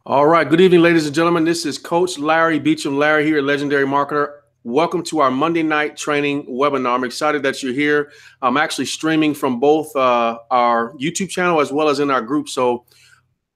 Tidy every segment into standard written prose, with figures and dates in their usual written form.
All right. Good evening, ladies and gentlemen. This is Coach Larry Beecham, Larry here at Legendary Marketer. Welcome to our Monday night training webinar. I'm excited that you're here. I'm actually streaming from both our YouTube channel as well as in our group. So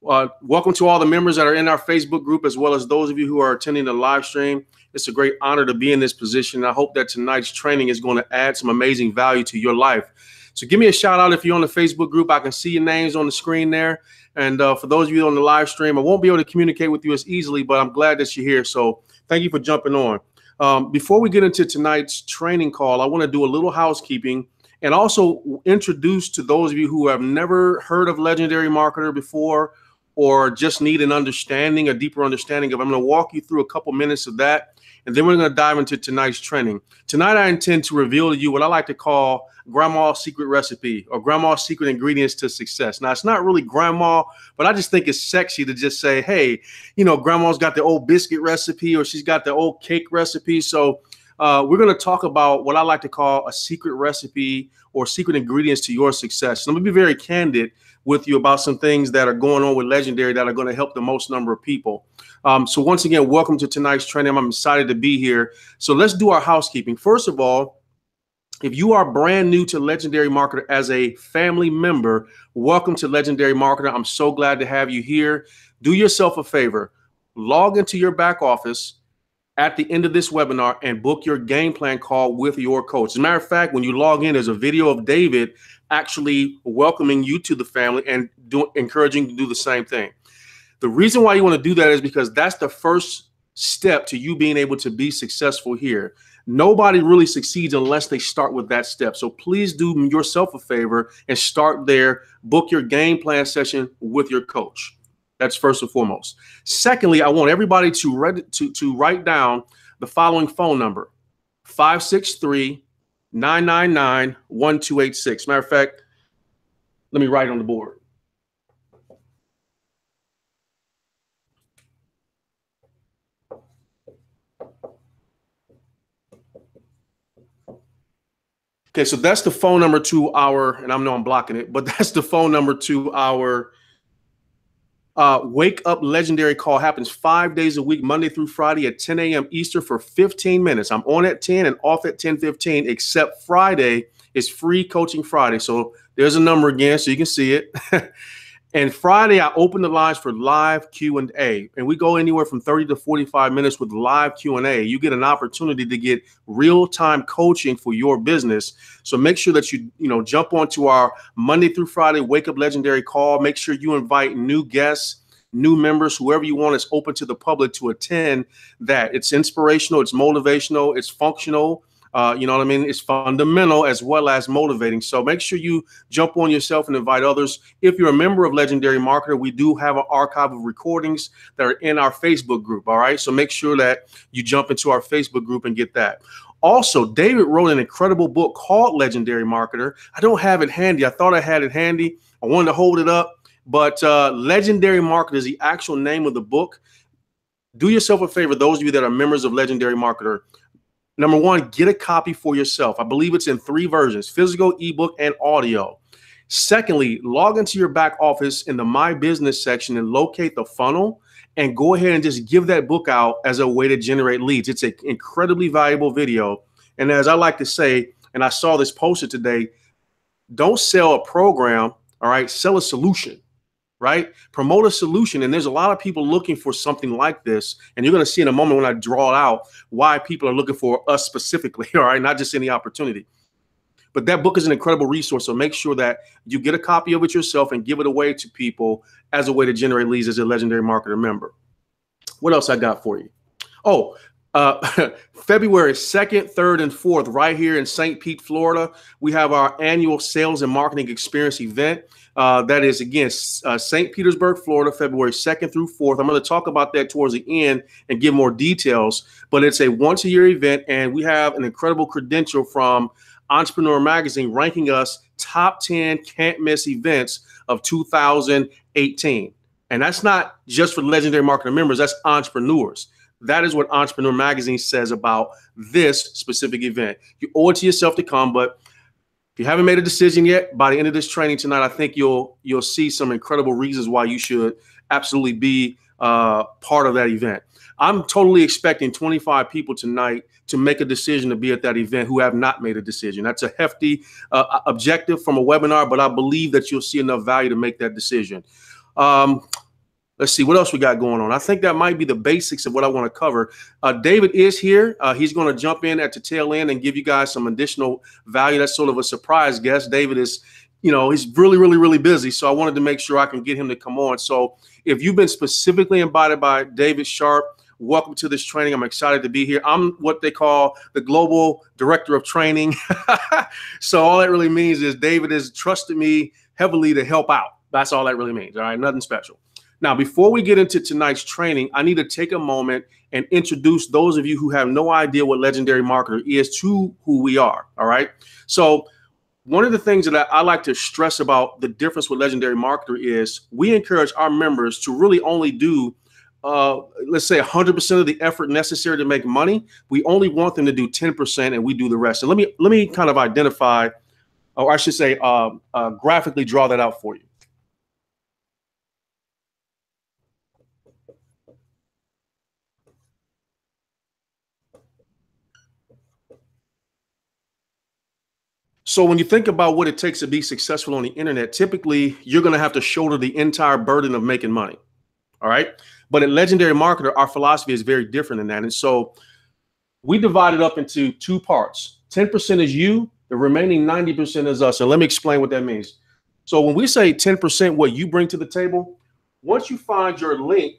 welcome to all the members that are in our Facebook group, as well as those of you who are attending the live stream. It's a great honor to be in this position. I hope that tonight's training is going to add some amazing value to your life. So give me a shout out if you're on the Facebook group. I can see your names on the screen there. And for those of you on the live stream, I won't be able to communicate with you as easily, but I'm glad that you're here. So thank you for jumping on. Before we get into tonight's training call, I want to do a little housekeeping and also introduce to those of you who have never heard of Legendary Marketer before or just need an understanding, a deeper understanding of. I'm going to walk you through a couple minutes of that, and then we're going to dive into tonight's training. Tonight, I intend to reveal to you what I like to call grandma's secret recipe or grandma's secret ingredients to success. Now, it's not really grandma, but I just think it's sexy to just say, hey, you know, grandma's got the old biscuit recipe or she's got the old cake recipe. So we're going to talk about what I like to call a secret recipe or secret ingredients to your success. And I'm going to be very candid with you about some things that are going on with Legendary that are going to help the most number of people. So once again, welcome to tonight's training. I'm excited to be here. So let's do our housekeeping. First of all, if you are brand new to Legendary Marketer as a family member, welcome to Legendary Marketer. I'm so glad to have you here. Do yourself a favor. Log into your back office at the end of this webinar and book your game plan call with your coach. As a matter of fact, when you log in, there's a video of David actually welcoming you to the family and encouraging you to do the same thing. The reason why you want to do that is because that's the first step to you being able to be successful here. Nobody really succeeds unless they start with that step. So please do yourself a favor and start there. Book your game plan session with your coach. That's first and foremost. Secondly, I want everybody to write down the following phone number: 563-999-1286. Matter of fact, let me write it on the board. Okay, so that's the phone number to our, and I know I'm blocking it, but that's the phone number to our Wake Up Legendary call. Happens 5 days a week, Monday through Friday at 10 a.m. Eastern for 15 minutes. I'm on at 10 and off at 10:15, except Friday is free coaching Friday. So there's a number again so you can see it. And Friday, I open the lines for live Q&A, and we go anywhere from 30 to 45 minutes with live Q&A. You get an opportunity to get real-time coaching for your business. So make sure that you jump onto our Monday through Friday Wake Up Legendary call. Make sure you invite new guests, new members, whoever you want is open to the public to attend that. It's inspirational, it's motivational, it's functional. You know what I mean? It's fundamental as well as motivating. So make sure you jump on yourself and invite others. If you're a member of Legendary Marketer, we do have an archive of recordings that are in our Facebook group. All right. So make sure that you jump into our Facebook group and get that. Also, David wrote an incredible book called Legendary Marketer. I don't have it handy. I thought I had it handy. I wanted to hold it up, but Legendary Marketer is the actual name of the book. Do yourself a favor, those of you that are members of Legendary Marketer. Number one, get a copy for yourself. I believe it's in 3 versions: physical, ebook, and audio. Secondly, log into your back office in the My Business section and locate the funnel and go ahead and just give that book out as a way to generate leads. It's an incredibly valuable video. And as I like to say, and I saw this posted today, don't sell a program, all right? Sell a solution. Right? Promote a solution. And there's a lot of people looking for something like this. And you're going to see in a moment when I draw it out why people are looking for us specifically. All right. Not just any opportunity. But that book is an incredible resource. So make sure that you get a copy of it yourself and give it away to people as a way to generate leads as a Legendary Marketer member. What else I got for you? Oh, February 2nd, 3rd, and 4th, right here in St. Pete, Florida, we have our annual Sales and Marketing Experience event. That is, again, St. Petersburg, Florida, February 2nd through 4th. I'm going to talk about that towards the end and give more details, but it's a once-a-year event, and we have an incredible credential from Entrepreneur Magazine ranking us top 10 can't-miss events of 2018. And that's not just for Legendary Marketer members, that's entrepreneurs. That is what Entrepreneur Magazine says about this specific event. You owe it to yourself to come, but if you haven't made a decision yet, by the end of this training tonight, I think you'll see some incredible reasons why you should absolutely be part of that event. I'm totally expecting 25 people tonight to make a decision to be at that event who have not made a decision. That's a hefty objective from a webinar, but I believe that you'll see enough value to make that decision. Let's see what else we got going on. I think that might be the basics of what I want to cover. David is here. He's going to jump in at the tail end and give you guys some additional value. That's sort of a surprise guest. David is, he's really busy. So I wanted to make sure I can get him to come on. So if you've been specifically invited by David Sharp, welcome to this training. I'm excited to be here. I'm what they call the global director of training. So all that really means is David has trusted me heavily to help out. That's all that really means. All right, nothing special. Now, before we get into tonight's training, I need to take a moment and introduce those of you who have no idea what Legendary Marketer is to who we are. All right. So one of the things that I like to stress about the difference with Legendary Marketer is we encourage our members to really only do let's say 100% of the effort necessary to make money. We only want them to do 10% and we do the rest. And let me kind of identify, or I should say graphically draw that out for you. So when you think about what it takes to be successful on the internet, typically you're going to have to shoulder the entire burden of making money. All right. But at Legendary Marketer, our philosophy is very different than that. And so we divide it up into two parts. 10% is you, the remaining 90% is us. And let me explain what that means. So when we say 10%, what you bring to the table, once you find your link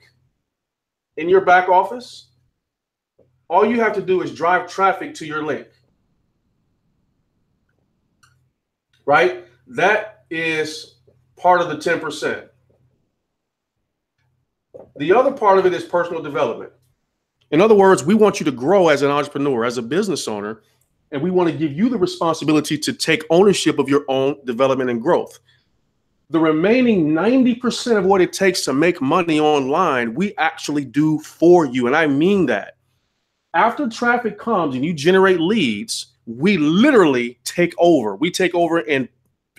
in your back office, all you have to do is drive traffic to your link. Right? That is part of the 10%. The other part of it is personal development. In other words, we want you to grow as an entrepreneur, as a business owner, and we want to give you the responsibility to take ownership of your own development and growth. The remaining 90% of what it takes to make money online, we actually do for you. And I mean that. After traffic comes and you generate leads, we literally take over. We take over in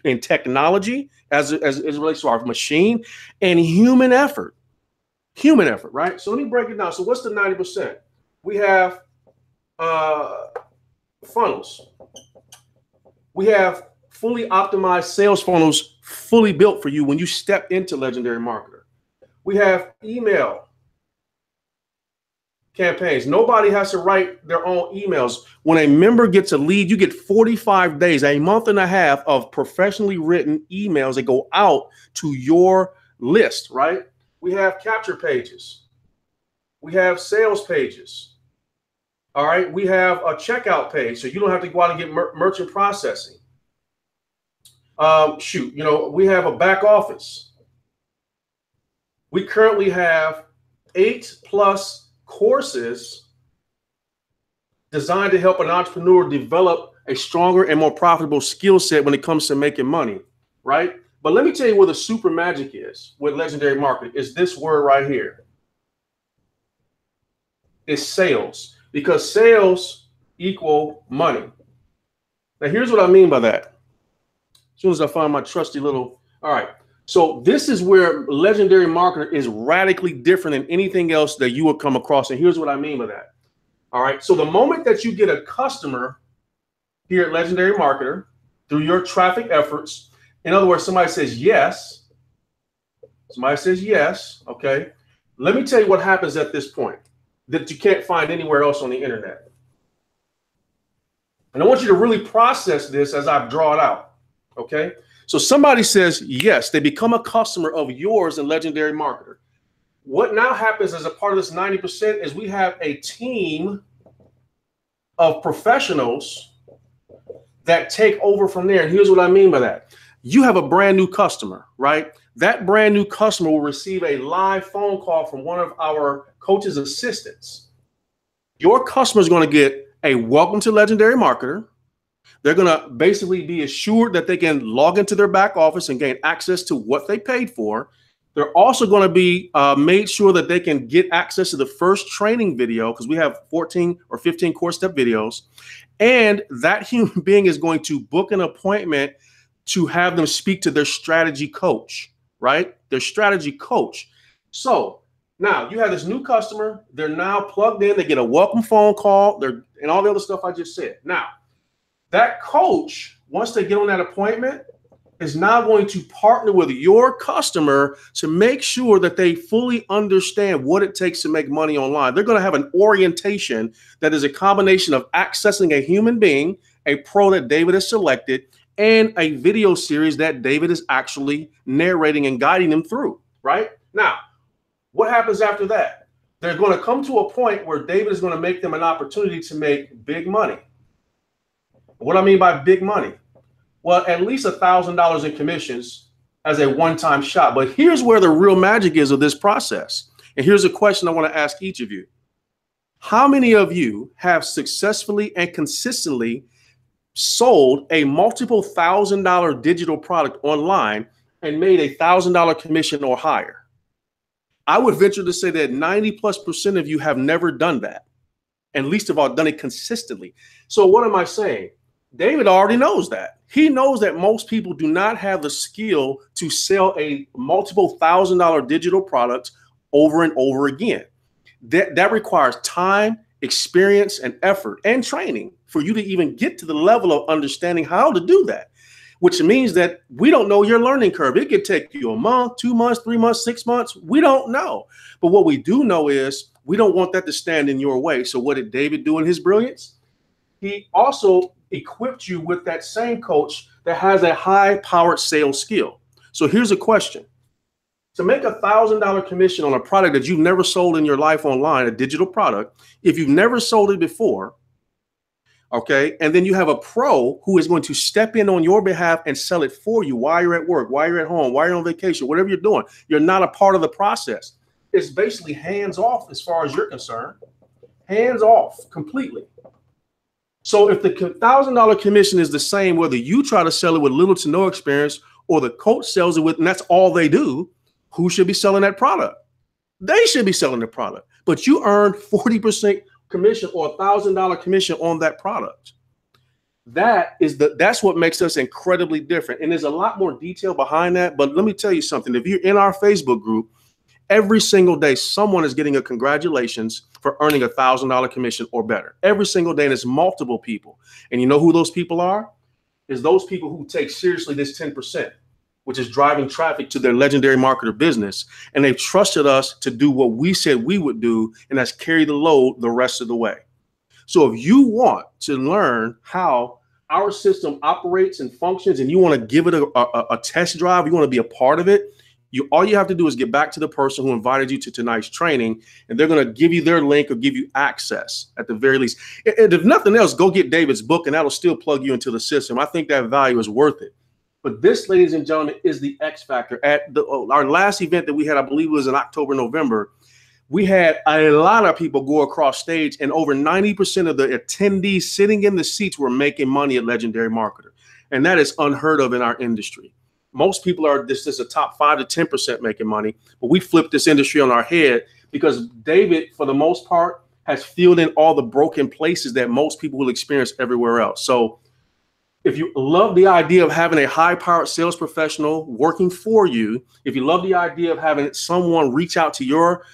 technology as it relates to our machine and human effort. Human effort, right? So let me break it down. So what's the 90%? We have funnels. We have fully optimized sales funnels fully built for you when you step into Legendary Marketer. We have email campaigns. Nobody has to write their own emails. When a member gets a lead, you get 45 days, a month and a half of professionally written emails that go out to your list, right? We have capture pages. We have sales pages. All right. We have a checkout page, so you don't have to go out and get merchant processing. We have a back office. We currently have 8+ courses designed to help an entrepreneur develop a stronger and more profitable skill set when it comes to making money, right? But let me tell you where the super magic is with Legendary Marketer is this word right here. It's sales, because sales equal money. Now, here's what I mean by that. As soon as I find my trusty little, all right. So this is where Legendary Marketer is radically different than anything else that you will come across. And here's what I mean by that. All right. So the moment that you get a customer here at Legendary Marketer through your traffic efforts, in other words, somebody says yes. Somebody says yes. Okay. Let me tell you what happens at this point that you can't find anywhere else on the internet. And I want you to really process this as I draw it out. Okay. So somebody says yes, they become a customer of yours in Legendary Marketer. What now happens as a part of this 90% is we have a team of professionals that take over from there. And here's what I mean by that. You have a brand new customer, right? That brand new customer will receive a live phone call from one of our coach's assistants. Your customer is going to get a welcome to Legendary Marketer. They're going to basically be assured that they can log into their back office and gain access to what they paid for. They're also going to be made sure that they can get access to the first training video, because we have 14 or 15 course step videos. And that human being is going to book an appointment to have them speak to their strategy coach, right? Their strategy coach. So Now you have this new customer. They're now plugged in. They get a welcome phone call. And all the other stuff I just said. Now, that coach, once they get on that appointment, is now going to partner with your customer to make sure that they fully understand what it takes to make money online. They're going to have an orientation that is a combination of accessing a human being, a pro that David has selected, and a video series that David is actually narrating and guiding them through, right? Now, what happens after that? They're going to come to a point where David is going to make them an opportunity to make big money. What I mean by big money? Well, at least $1,000 in commissions as a one-time shot. But here's where the real magic is of this process. And here's a question I want to ask each of you. How many of you have successfully and consistently sold a multiple $1,000 digital product online and made $1,000 commission or higher? I would venture to say that 90+% of you have never done that, and least of all done it consistently. So what am I saying? David already knows that. He knows that most people do not have the skill to sell a multiple $1,000 digital product over and over again. That requires time, experience, and effort and training for you to even get to the level of understanding how to do that, which means that we don't know your learning curve. It could take you a month, 2 months, 3 months, 6 months. We don't know. But what we do know is we don't want that to stand in your way. So what did David do in his brilliance? He also equipped you with that same coach that has a high-powered sales skill. So here's a question. To make $1,000 commission on a product that you've never sold in your life online, a digital product, if you've never sold it before, okay, and then you have a pro who is going to step in on your behalf and sell it for you while you're at work, while you're at home, while you're on vacation, whatever you're doing, you're not a part of the process. It's basically hands off as far as you're concerned. Hands off completely. So if the $1,000 commission is the same, whether you try to sell it with little to no experience or the coach sells it with, and that's all they do, who should be selling that product? They should be selling the product, but you earned 40% commission or $1,000 commission on that product. That's what makes us incredibly different. And there's a lot more detail behind that. But let me tell you something. If you're in our Facebook group, every single day, someone is getting a congratulations for earning $1,000 commission or better. Every single day, and it's multiple people. And you know who those people are? Is those people who take seriously this 10%, which is driving traffic to their legendary marketer business. And they've trusted us to do what we said we would do, and that's carry the load the rest of the way. So if you want to learn how our system operates and functions, and you want to give it a test drive, you want to be a part of it, all you have to do is get back to the person who invited you to tonight's training, and they're going to give you their link or give you access at the very least. And if nothing else, go get David's book, and that'll still plug you into the system. I think that value is worth it. But this, ladies and gentlemen, is the X factor. At our last event that we had, I believe it was in October, November, we had a lot of people go across stage, and over 90% of the attendees sitting in the seats were making money at Legendary Marketer. And that is unheard of in our industry. Most people are this is a top 5 to 10% making money, but we flipped this industry on our head because David, for the most part, has filled in all the broken places that most people will experience everywhere else. So if you love the idea of having a high-powered sales professional working for you, if you love the idea of having someone reach out to your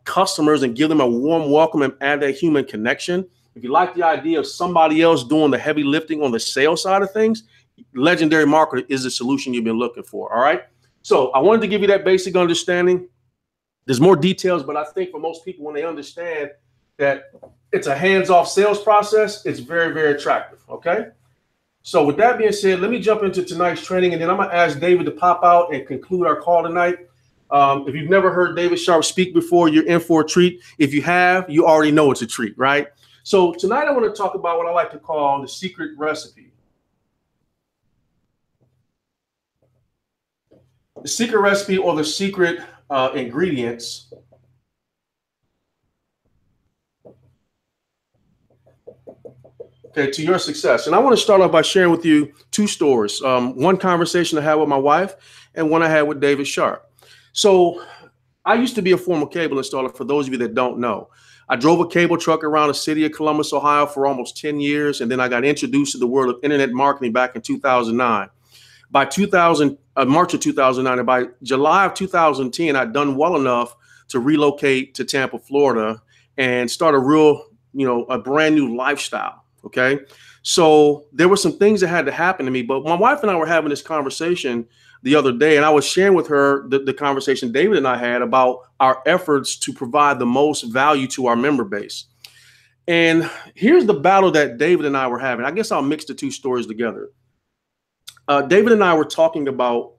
customers and give them a warm welcome and add that human connection, if you like the idea of somebody else doing the heavy lifting on the sales side of things, Legendary Marketer is the solution you've been looking for. All right. So I wanted to give you that basic understanding. There's more details, but I think for most people, when they understand that it's a hands-off sales process, it's very, very attractive. Okay. So with that being said, let me jump into tonight's training, and then I'm going to ask David to pop out and conclude our call tonight. If you've never heard David Sharp speak before, you're in for a treat. If you have, you already know it's a treat, right? So tonight I want to talk about what I like to call the secret recipe. The secret recipe, or the secret ingredients to your success. And I want to start off by sharing with you 2 stories. One conversation I had with my wife and one I had with David Sharp. So I used to be a former cable installer, for those of you that don't know. I drove a cable truck around the city of Columbus, Ohio for almost 10 years. And then I got introduced to the world of internet marketing back in 2009. By March of 2009, and by July of 2010, I'd done well enough to relocate to Tampa, Florida, and start a real, a brand new lifestyle. Okay. So there were some things that had to happen to me, but my wife and I were having this conversation the other day, and I was sharing with her the conversation David and I had about our efforts to provide the most value to our member base. And here's the battle that David and I were having. I guess I'll mix the two stories together. David and I were talking about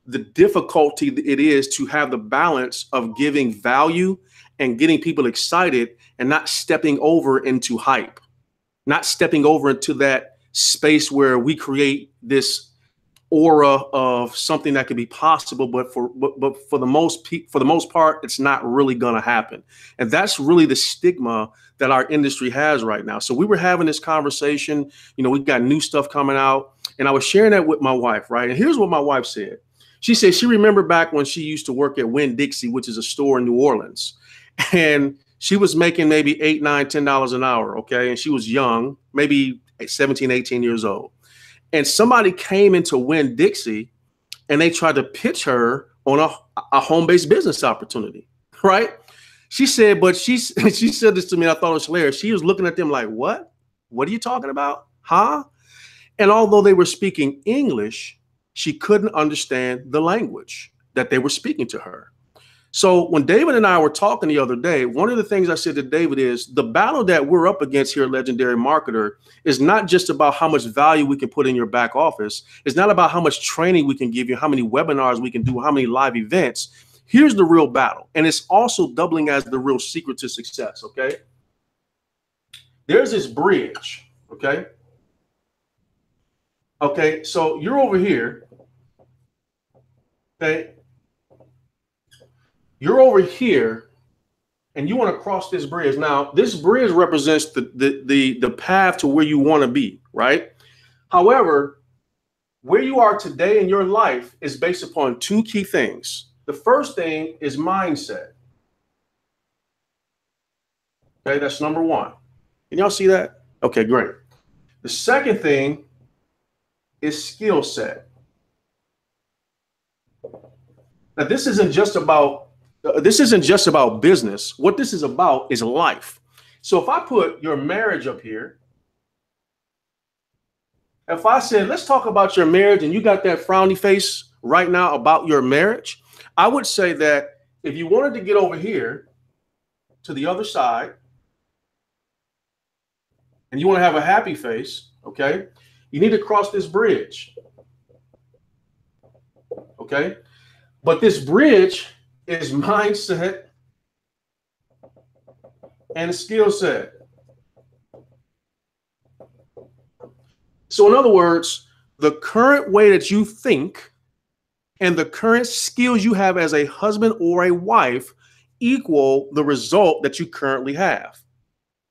the difficulty it is to have the balance of giving value and getting people excited and not stepping over into hype, not stepping over into that space where we create this aura of something that could be possible, but for the most part, it's not really going to happen. And that's really the stigma that our industry has right now. So we were having this conversation, we've got new stuff coming out, and I was sharing that with my wife, right? And here's what my wife said. She said she remembered back when she used to work at Winn-Dixie, which is a store in New Orleans, and she was making maybe $8, $9, $10 an hour. Okay. And she was young, maybe 17, 18 years old. And somebody came into Winn-Dixie and they tried to pitch her on a home-based business opportunity. Right. She said, but she said this to me, and I thought it was hilarious. She was looking at them like, what? What are you talking about? Huh? And although they were speaking English, she couldn't understand the language that they were speaking to her. So when David and I were talking the other day, one of the things I said to David is the battle that we're up against here at Legendary Marketer is not just about how much value we can put in your back office. It's not about how much training we can give you, how many webinars we can do, how many live events. Here's the real battle. And it's also doubling as the real secret to success. Okay. There's this bridge. Okay. Okay. So you're over here. Okay. You're over here and you want to cross this bridge. Now, this bridge represents the path to where you want to be, right? However, where you are today in your life is based upon two key things. The first thing is mindset. Okay, that's number one. Can y'all see that? Okay, great. The second thing is skill set. Now, this isn't just about business. What this is about is life. So if I put your marriage up here, if I said, let's talk about your marriage, and you got that frowny face right now about your marriage, I would say that if you wanted to get over here to the other side and you want to have a happy face, okay, you need to cross this bridge. Okay. But this bridge is mindset and skill set. So in other words, the current way that you think and the current skills you have as a husband or a wife equal the result that you currently have.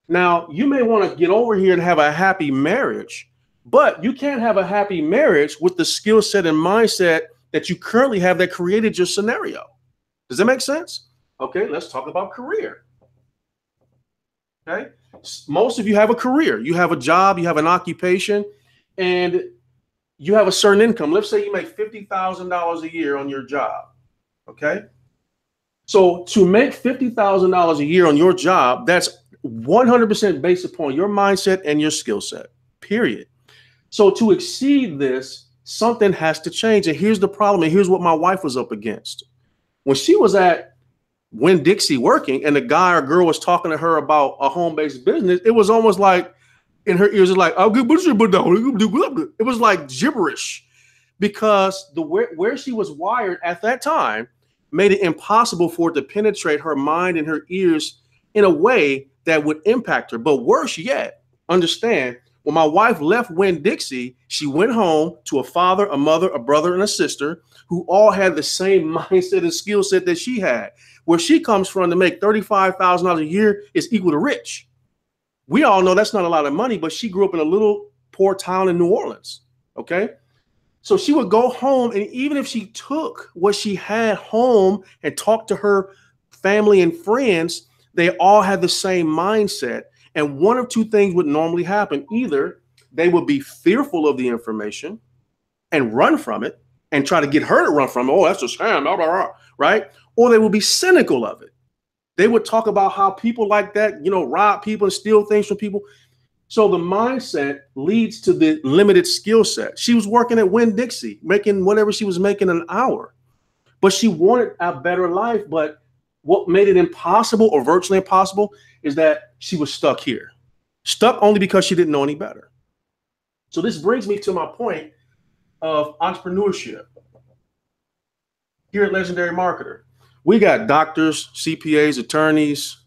Now, you may want to get over here and have a happy marriage, but you can't have a happy marriage with the skill set and mindset that you currently have that created your scenario. Does that make sense? Okay, let's talk about career. Okay, most of you have a career. You have a job, you have an occupation, and you have a certain income. Let's say you make $50,000 a year on your job. Okay, so to make $50,000 a year on your job, that's 100% based upon your mindset and your skill set, period. So to exceed this, something has to change. And here's the problem. And here's what my wife was up against. When she was at Winn-Dixie working and the guy or girl was talking to her about a home-based business, it was almost like in her ears, like, it was like gibberish, because where she was wired at that time made it impossible for it to penetrate her mind and her ears in a way that would impact her. But worse yet, understand, when my wife left Winn-Dixie, she went home to a father, a mother, a brother, and a sister who all had the same mindset and skill set that she had. Where she comes from to make $35,000 a year is equal to rich. We all know that's not a lot of money, but she grew up in a little poor town in New Orleans. Okay. So she would go home, and even if she took what she had home and talked to her family and friends, they all had the same mindset. And one of two things would normally happen. Either they would be fearful of the information and run from it and try to get her to run from it. Oh, that's a scam, blah, blah, blah, right? Or they will be cynical of it. They would talk about how people like that, rob people and steal things from people. So the mindset leads to the limited skill set. She was working at Winn-Dixie, making whatever she was making an hour, but she wanted a better life. But what made it impossible or virtually impossible is that she was stuck here, stuck only because she didn't know any better. So this brings me to my point of entrepreneurship. Here at Legendary Marketer, we got doctors, CPAs, attorneys,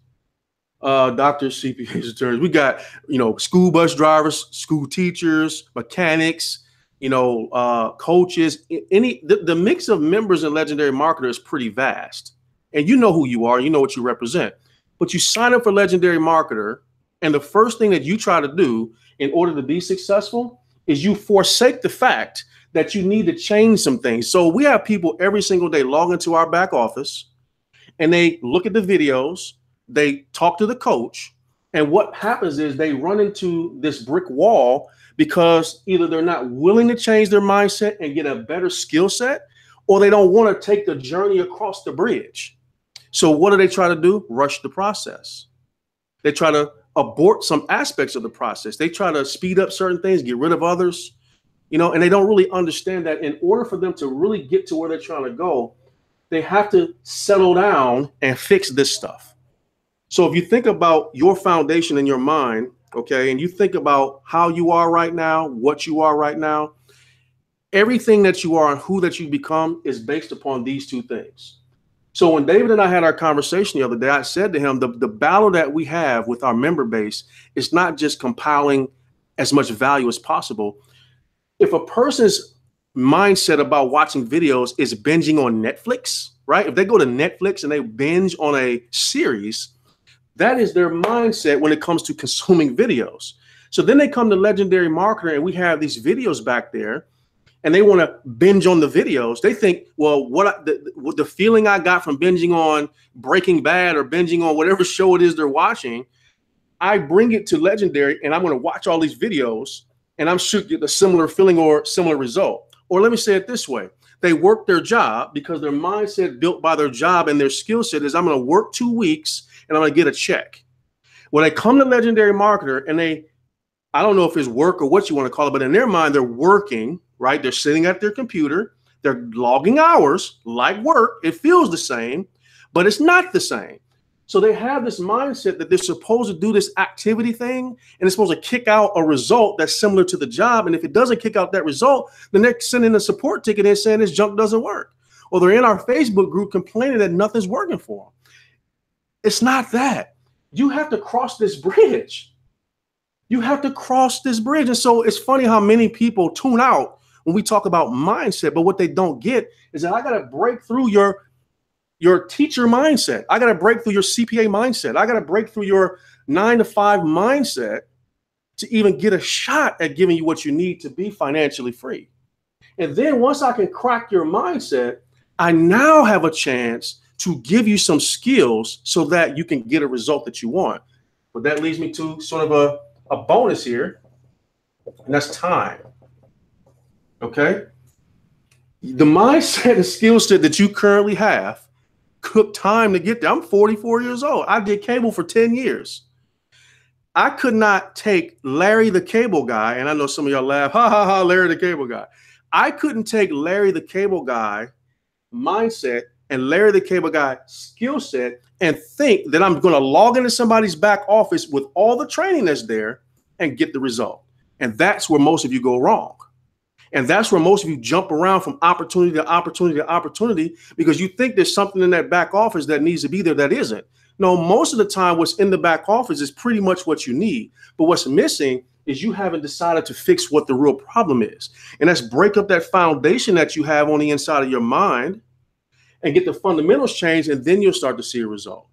doctors, CPAs, attorneys. We got, school bus drivers, school teachers, mechanics, coaches. The mix of members in Legendary Marketer is pretty vast. And you know who you are, you know what you represent. But you sign up for Legendary Marketer, and the first thing that you try to do in order to be successful is you forsake the fact that you need to change some things. So we have people every single day log into our back office, and they look at the videos, they talk to the coach, and what happens is they run into this brick wall because either they're not willing to change their mindset and get a better skill set, or they don't want to take the journey across the bridge. So what do they try to do? Rush the process. They try to abort some aspects of the process. They try to speed up certain things, get rid of others, and they don't really understand that in order for them to really get to where they're trying to go, they have to settle down and fix this stuff. So if you think about your foundation in your mind, okay, and you think about how you are right now, what you are right now, everything that you are and who that you become is based upon these two things. So when David and I had our conversation the other day, I said to him, the battle that we have with our member base is not just compiling as much value as possible. If a person's mindset about watching videos is binging on Netflix, right? If they go to Netflix and they binge on a series, that is their mindset when it comes to consuming videos. So then they come to Legendary Marketer and we have these videos back there and they want to binge on the videos. They think, well, the feeling I got from binging on Breaking Bad or binging on whatever show it is they're watching, I bring it to Legendary and I'm going to watch all these videos and I'm should get a similar feeling or similar result. Or let me say it this way. They work their job because their mindset built by their job and their skill set is I'm going to work 2 weeks and I'm going to get a check. When they come to Legendary Marketer and I don't know if it's work or what you want to call it, but in their mind, they're working, right? They're sitting at their computer. They're logging hours like work. It feels the same, but it's not the same. So they have this mindset that they're supposed to do this activity thing and it's supposed to kick out a result that's similar to the job. And if it doesn't kick out that result, then they're sending a support ticket in saying this junk doesn't work. Or they're in our Facebook group complaining that nothing's working for them. It's not that. You have to cross this bridge. You have to cross this bridge. And so it's funny how many people tune out when we talk about mindset, but what they don't get is that I got to break through your teacher mindset. I got to break through your CPA mindset. I got to break through your 9-to-5 mindset to even get a shot at giving you what you need to be financially free. And then once I can crack your mindset, I now have a chance to give you some skills so that you can get a result that you want. But that leads me to sort of a bonus here, and that's time. Okay? The mindset and skill set that you currently have took time to get there. I'm 44 years old. I did cable for 10 years. I could not take Larry the Cable Guy, and I know some of y'all laugh, ha, ha, ha, Larry the Cable Guy. I couldn't take Larry the Cable Guy mindset and Larry the Cable Guy skill set and think that I'm going to log into somebody's back office with all the training that's there and get the result. And that's where most of you go wrong. And that's where most of you jump around from opportunity to opportunity to opportunity because you think there's something in that back office that needs to be there that isn't. No, most of the time what's in the back office is pretty much what you need. But what's missing is you haven't decided to fix what the real problem is. And that's break up that foundation that you have on the inside of your mind and get the fundamentals changed, and then you'll start to see a result.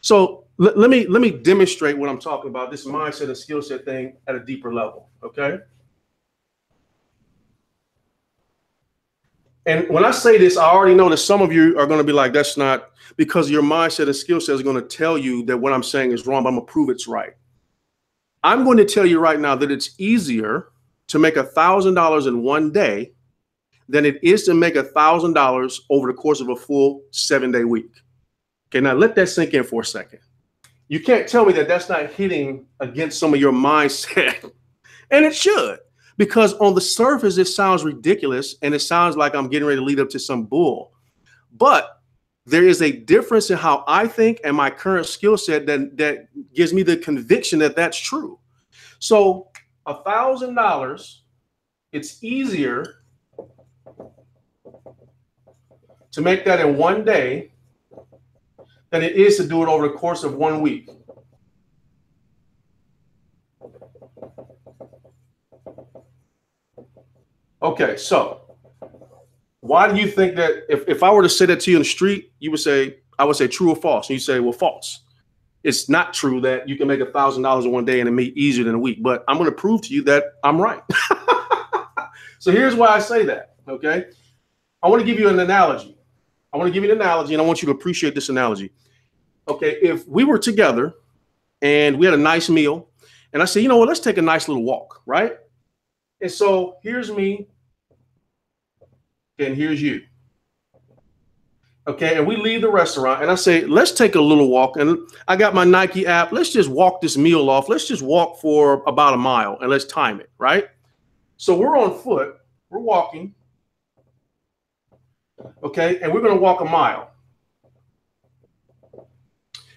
So let me demonstrate what I'm talking about, this mindset and skill set thing at a deeper level, okay? And when I say this, I already know that some of you are going to be like, that's not, because your mindset and skill set is going to tell you that what I'm saying is wrong, but I'm going to prove it's right. I'm going to tell you right now that it's easier to make $1,000 in one day than it is to make $1,000 over the course of a full 7-day week. Okay, now let that sink in for a second. You can't tell me that that's not hitting against some of your mindset. And it should, because on the surface, it sounds ridiculous and it sounds like I'm getting ready to lead up to some bull. But there is a difference in how I think and my current skill set that gives me the conviction that that's true. So $1,000, it's easier to make that in one day than it is to do it over the course of 1 week. Okay, so why do you think that if I were to say that to you in the street, you would say, I would say true or false? And you say, well, false. It's not true that you can make $1,000 in one day and it may be easier than a week, but I'm going to prove to you that I'm right. So here's why I say that, okay? I want to give you an analogy. I want to give you an analogy, and I want you to appreciate this analogy. Okay, if we were together and we had a nice meal, and I said, you know what, let's take a nice little walk, right? And so here's me, and here's you. Okay, and we leave the restaurant, and I say, let's take a little walk. And I got my Nike app. Let's just walk this meal off. Let's just walk for about a mile, and let's time it, right? So we're on foot. We're walking. Okay, and we're going to walk a mile.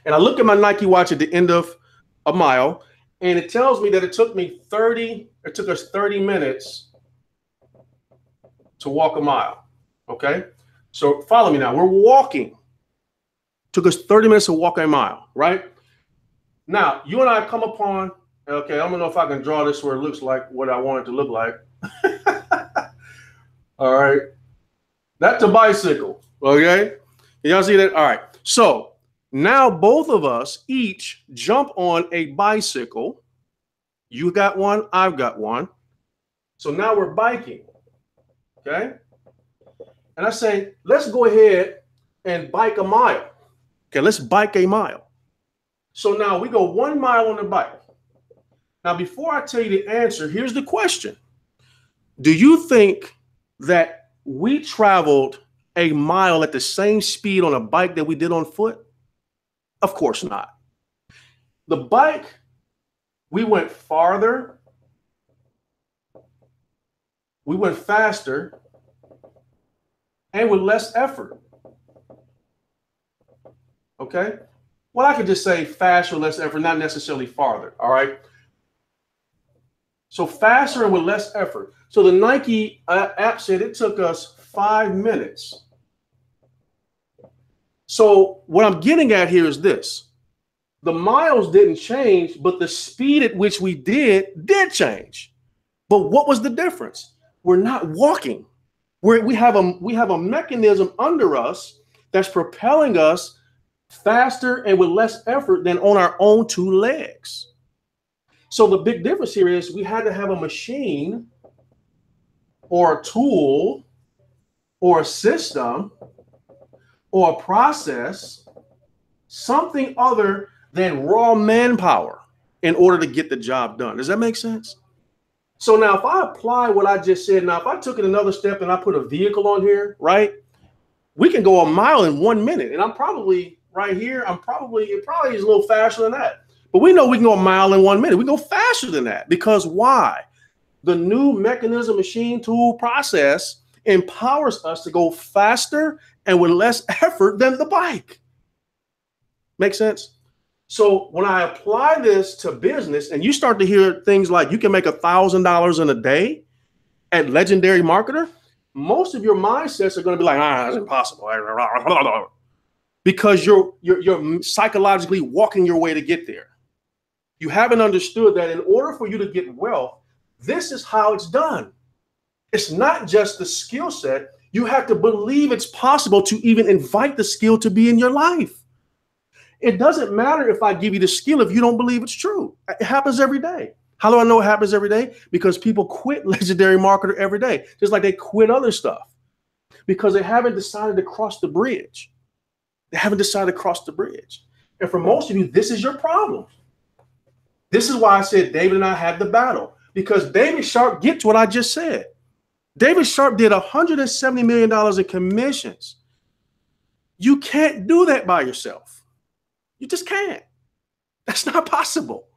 And I look at my Nike watch at the end of a mile, and it tells me that it took us 30 minutes to walk a mile. Okay, so follow me now. We're walking. Took us 30 minutes to walk a mile, right? Now, you and I come upon, okay, I don't know if I can draw this where it looks like what I want it to look like. All right. That's a bicycle, okay? Y'all see that? All right. So now both of us each jump on a bicycle. You got one, I've got one. So now we're biking, okay? And I say, let's go ahead and bike a mile. Okay, let's bike a mile. So now we go 1 mile on the bike. Now, before I tell you the answer, here's the question. Do you think that we traveled a mile at the same speed on a bike that we did on foot? Of course not. The bike, we went farther, we went faster, and with less effort. Okay? Well, I could just say faster, less effort, not necessarily farther. All right? So faster and with less effort. So the Nike app said it took us 5 minutes. So what I'm getting at here is this. The miles didn't change, but the speed at which we did change. But what was the difference? We're not walking. We have a mechanism under us that's propelling us faster and with less effort than on our own 2 legs. So the big difference here is we had to have a machine or a tool or a system or a process, something other than raw manpower in order to get the job done. Does that make sense? So now if I apply what I just said, now if I took it another step and I put a vehicle on here, right, we can go a mile in 1 minute. And I'm probably right here, it probably is a little faster than that. But we know we can go a mile in 1 minute. We can go faster than that. Because why? The new mechanism, machine, tool, process empowers us to go faster and with less effort than the bike. Make sense? So when I apply this to business and you start to hear things like you can make $1,000 in a day at Legendary Marketer, most of your mindsets are going to be like, that's impossible. Because you're psychologically walking your way to get there. You haven't understood that in order for you to get wealth, this is how it's done. It's not just the skill set. You have to believe it's possible to even invite the skill to be in your life. It doesn't matter if I give you the skill if you don't believe it's true. It happens every day. How do I know it happens every day? Because people quit Legendary Marketer every day, just like they quit other stuff, because they haven't decided to cross the bridge. They haven't decided to cross the bridge. And for most of you, this is your problem. This is why I said David and I had the battle, because David Sharp gets what I just said. David Sharp did $170 million in commissions. You can't do that by yourself. You just can't. That's not possible.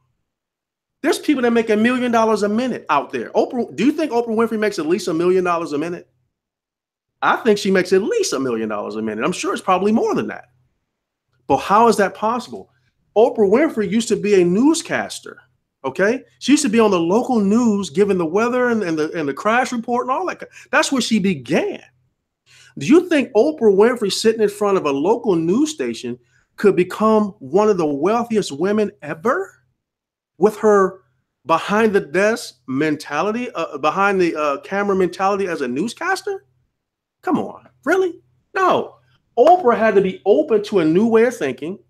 There's people that make $1 million a minute out there. Do you think Oprah Winfrey makes at least $1 million a minute? I think she makes at least $1 million a minute. I'm sure it's probably more than that. But how is that possible? Oprah Winfrey used to be a newscaster. Okay, she used to be on the local news, giving the weather and the crash report and all that. That's where she began. Do you think Oprah Winfrey sitting in front of a local news station could become one of the wealthiest women ever with her behind the desk mentality, behind the camera mentality as a newscaster? Come on, really? No. Oprah had to be open to a new way of thinking,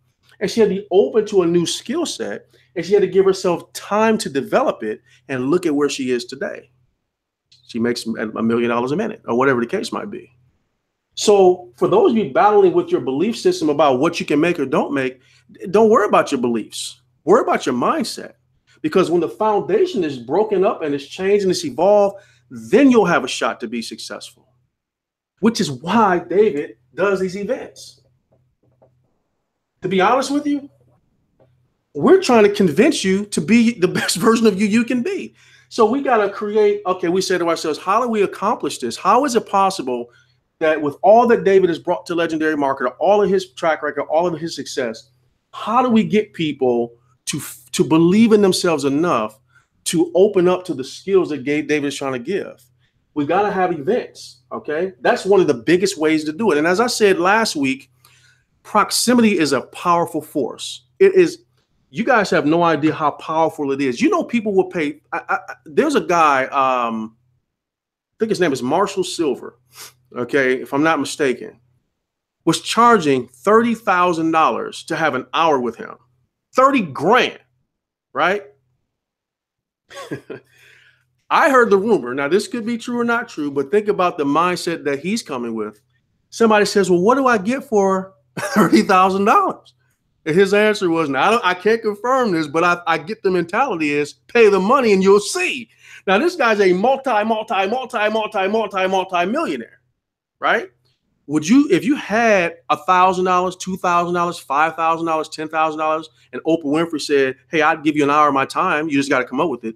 and she had to be open to a new skill set, and she had to give herself time to develop it, and look at where she is today. She makes $1 million a minute, or whatever the case might be. So for those of you battling with your belief system about what you can make or don't make, don't worry about your beliefs. Worry about your mindset. Because when the foundation is broken up and it's changed and it's evolved, then you'll have a shot to be successful. Which is why David does these events. To be honest with you, we're trying to convince you to be the best version of you can be. So we got to create, okay, we say to ourselves, how do we accomplish this? How is it possible that with all that David has brought to Legendary Marketer, all of his track record, all of his success, how do we get people to believe in themselves enough to open up to the skills that David is trying to give? We got to have events, okay? That's one of the biggest ways to do it. And as I said last week, proximity is a powerful force. It is. You guys have no idea how powerful it is. You know, people will pay. There's a guy, I think his name is Marshall Silver, okay, if I'm not mistaken, was charging $30,000 to have an hour with him. 30 grand, right? I heard the rumor. Now, this could be true or not true, but think about the mindset that he's coming with. Somebody says, well, what do I get for $30,000? And his answer was, now, I can't confirm this, but I get the mentality is pay the money and you'll see. Now, this guy's a multi-millionaire, right? Would you, if you had $1,000, $2,000, $5,000, $10,000, and Oprah Winfrey said, hey, I'd give you an hour of my time, you just got to come up with it.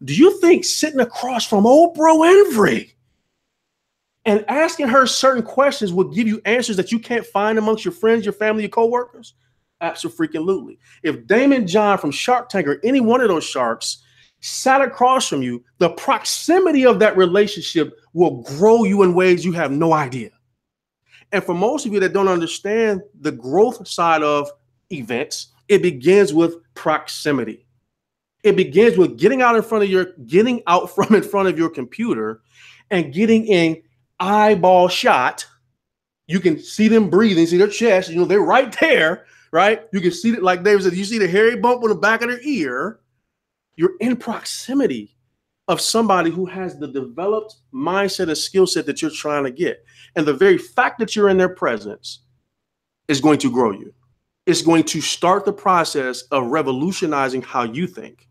Do you think sitting across from Oprah Winfrey and asking her certain questions will give you answers that you can't find amongst your friends, your family, your coworkers? Absolutely. If Daymond John from Shark Tank or any one of those sharks sat across from you, the proximity of that relationship will grow you in ways you have no idea. And for most of you that don't understand the growth side of events, it begins with proximity. It begins with getting out from in front of your computer and getting in eyeball shot. You can see them breathing, see their chest, you know, they're right there. Right? You can see it, like David said, you see the hairy bump on the back of their ear. You're in proximity of somebody who has the developed mindset and skill set that you're trying to get. And the very fact that you're in their presence is going to grow you. It's going to start the process of revolutionizing how you think.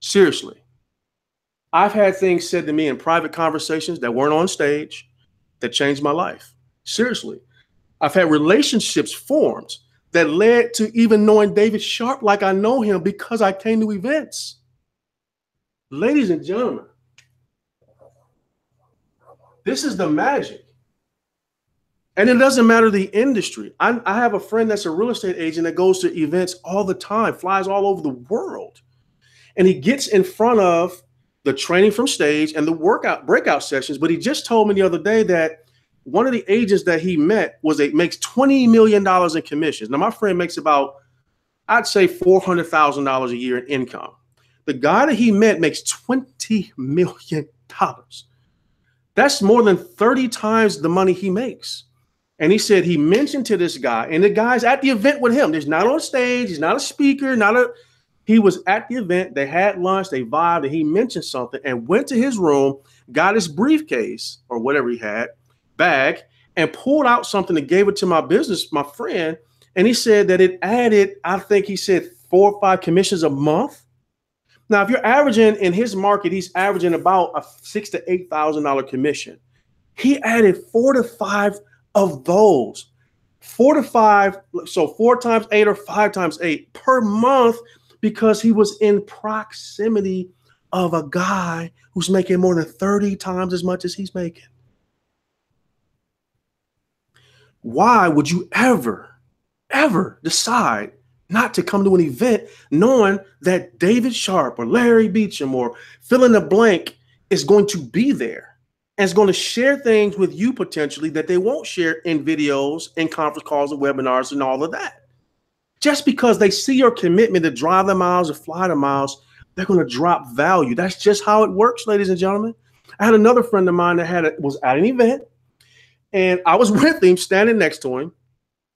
Seriously. I've had things said to me in private conversations that weren't on stage that changed my life. Seriously. I've had relationships formed that led to even knowing David Sharp like I know him because I came to events. Ladies and gentlemen, this is the magic. And it doesn't matter the industry. I have a friend that's a real estate agent that goes to events all the time, flies all over the world. And he gets in front of the training from stage and the breakout sessions. But he just told me the other day that one of the agents that he met makes $20 million in commissions. Now, my friend makes about, I'd say $400,000 a year in income. The guy that he met makes $20 million. That's more than 30 times the money he makes. And he said he mentioned to this guy, and the guy's at the event with him. He's not on stage. He's not a speaker, he was at the event. They had lunch, they vibed, and he mentioned something and went to his room, got his briefcase or whatever he had, bag, and pulled out something and gave it to my friend. And he said that it added, I think he said 4 or 5 commissions a month. Now, if you're averaging in his market, he's averaging about a $6,000 to $8,000 commission. He added 4 to 5 of those 4 to 5, so 4 times 8 or 5 times 8 per month, because he was in proximity of a guy who's making more than 30 times as much as he's making. Why would you ever decide not to come to an event knowing that David Sharp or Larry Beecham or fill in the blank is going to be there and is going to share things with you potentially that they won't share in videos and conference calls and webinars and all of that? Just because they see your commitment to drive the miles or fly the miles, they're going to drop value. That's just how it works, ladies and gentlemen. I had another friend of mine that was at an event, and I was with him, standing next to him.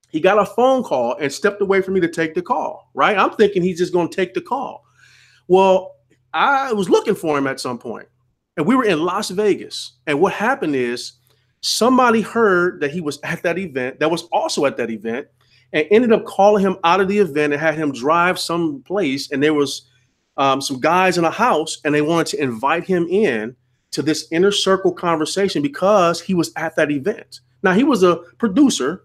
He got a phone call and stepped away from me to take the call, right? I'm thinking he's just going to take the call. Well, I was looking for him at some point, and we were in Las Vegas. And what happened is somebody heard that he was at that event, that was also at that event, and ended up calling him out of the event and had him drive someplace. And there was some guys in a house, and they wanted to invite him in to this inner circle conversation because he was at that event. Now, he was a producer,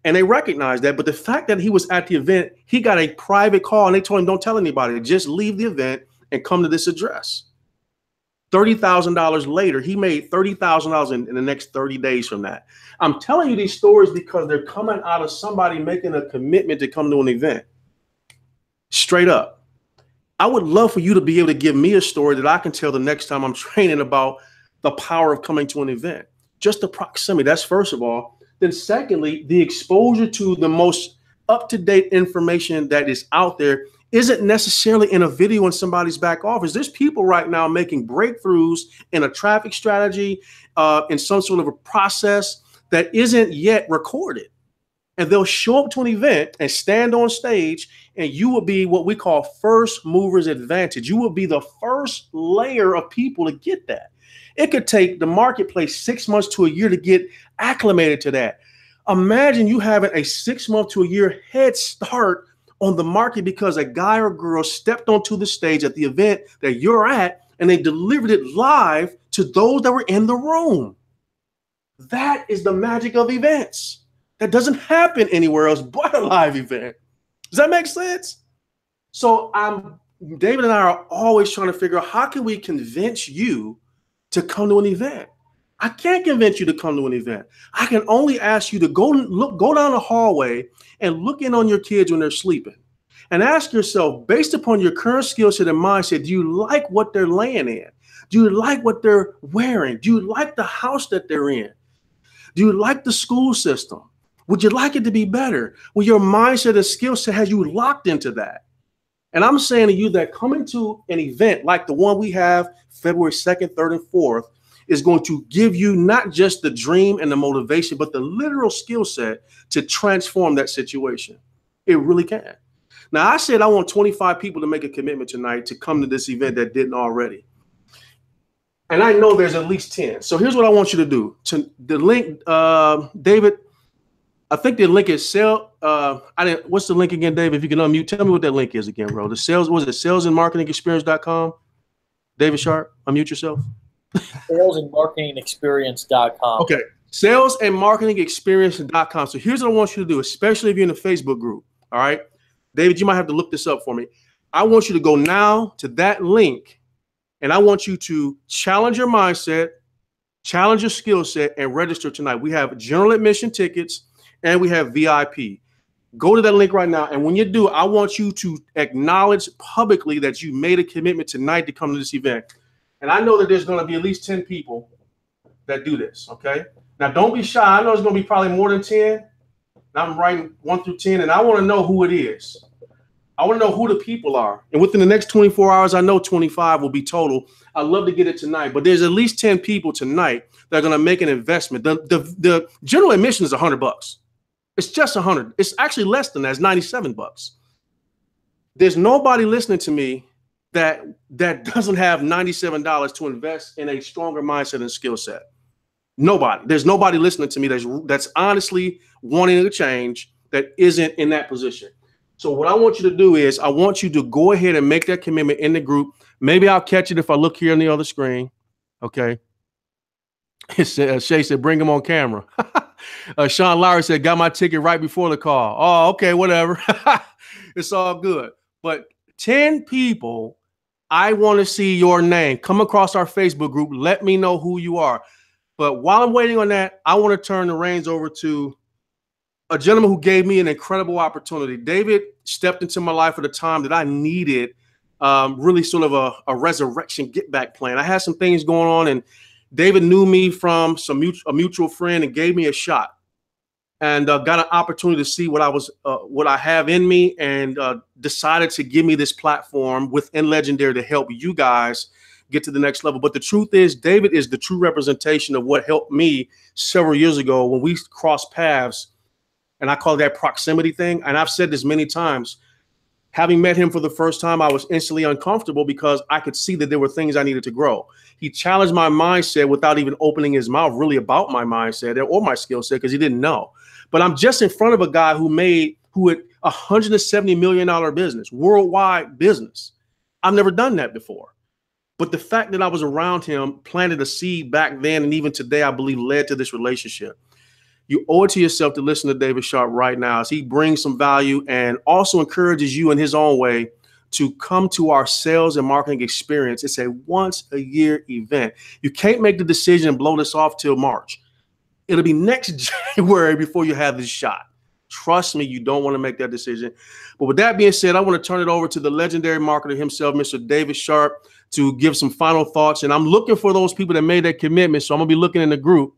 and they recognized that. But the fact that he was at the event, he got a private call, and they told him, don't tell anybody, just leave the event and come to this address. $30,000 later, he made $30,000 in the next 30 days from that. I'm telling you these stories because they're coming out of somebody making a commitment to come to an event. Straight up. I would love for you to be able to give me a story that I can tell the next time I'm training about the power of coming to an event. Just the proximity. That's first of all. Then secondly, the exposure to the most up-to-date information that is out there isn't necessarily in a video in somebody's back office. There's people right now making breakthroughs in a traffic strategy, in some sort of a process that isn't yet recorded. And they'll show up to an event and stand on stage, and you will be what we call first movers advantage. You will be the first layer of people to get that. It could take the marketplace 6 months to a year to get acclimated to that. Imagine you having a 6 month to a year head start on the market because a guy or girl stepped onto the stage at the event that you're at, and they delivered it live to those that were in the room. That is the magic of events. That doesn't happen anywhere else but a live event. Does that make sense? So David and I are always trying to figure out, how can we convince you to come to an event? I can't convince you to come to an event. I can only ask you to go down the hallway and look in on your kids when they're sleeping and ask yourself, based upon your current skill set and mindset, do you like what they're laying in? Do you like what they're wearing? Do you like the house that they're in? Do you like the school system? Would you like it to be better? Well, your mindset and skill set has you locked into that. And I'm saying to you that coming to an event like the one we have February 2nd, 3rd, and 4th is going to give you not just the dream and the motivation, but the literal skill set to transform that situation. It really can. Now, I said I want 25 people to make a commitment tonight to come to this event that didn't already. And I know there's at least 10. So here's what I want you to do. The link, David, I think the link is what's the link again, David? If you can unmute, tell me what that link is again, bro. The sales, was it salesandmarketingexperience.com? David Sharp, unmute yourself. Salesandmarketingexperience.com. Okay, salesandmarketingexperience.com. So here's what I want you to do, especially if you're in the Facebook group. All right, David, you might have to look this up for me. I want you to go now to that link, and I want you to challenge your mindset, challenge your skill set, and register tonight. We have general admission tickets and we have VIP. Go to that link right now. And when you do, I want you to acknowledge publicly that you made a commitment tonight to come to this event. And I know that there's going to be at least 10 people that do this. Okay. Now, don't be shy. I know it's going to be probably more than 10. I'm writing 1 through 10, and I want to know who it is. I want to know who the people are. And within the next 24 hours, I know 25 will be total. I'd love to get it tonight, but there's at least 10 people tonight that are going to make an investment. The general admission is $100. It's just 100. It's actually less than that. It's $97. There's nobody listening to me that doesn't have $97 to invest in a stronger mindset and skill set. Nobody. There's nobody listening to me that's honestly wanting to change that isn't in that position. So what I want you to do is I want you to go ahead and make that commitment in the group. Maybe I'll catch it if I look here on the other screen. Okay. Shay said, bring him on camera. Sean Lowry said, got my ticket right before the call. Oh, okay, whatever. It's all good. But 10 people, I want to see your name. Come across our Facebook group. Let me know who you are. But while I'm waiting on that, I want to turn the reins over to a gentleman who gave me an incredible opportunity. David stepped into my life at a time that I needed really sort of a resurrection get back plan. I had some things going on, and David knew me from a mutual friend and gave me a shot, and got an opportunity to see what I have in me, and decided to give me this platform within Legendary to help you guys get to the next level. But the truth is, David is the true representation of what helped me several years ago when we crossed paths. And I call that proximity thing. And I've said this many times. Having met him for the first time, I was instantly uncomfortable because I could see that there were things I needed to grow. He challenged my mindset without even opening his mouth really about my mindset or my skill set, because he didn't know. But I'm just in front of a guy who had $170 million business, worldwide business. I've never done that before. But the fact that I was around him planted a seed back then, and even today, I believe led to this relationship. You owe it to yourself to listen to David Sharpe right now as he brings some value and also encourages you in his own way to come to our sales and marketing experience. It's a once-a-year event. You can't make the decision and blow this off till March. It'll be next January before you have this shot. Trust me, you don't want to make that decision. But with that being said, I want to turn it over to the legendary marketer himself, Mr. David Sharpe, to give some final thoughts. And I'm looking for those people that made that commitment, so I'm going to be looking in the group.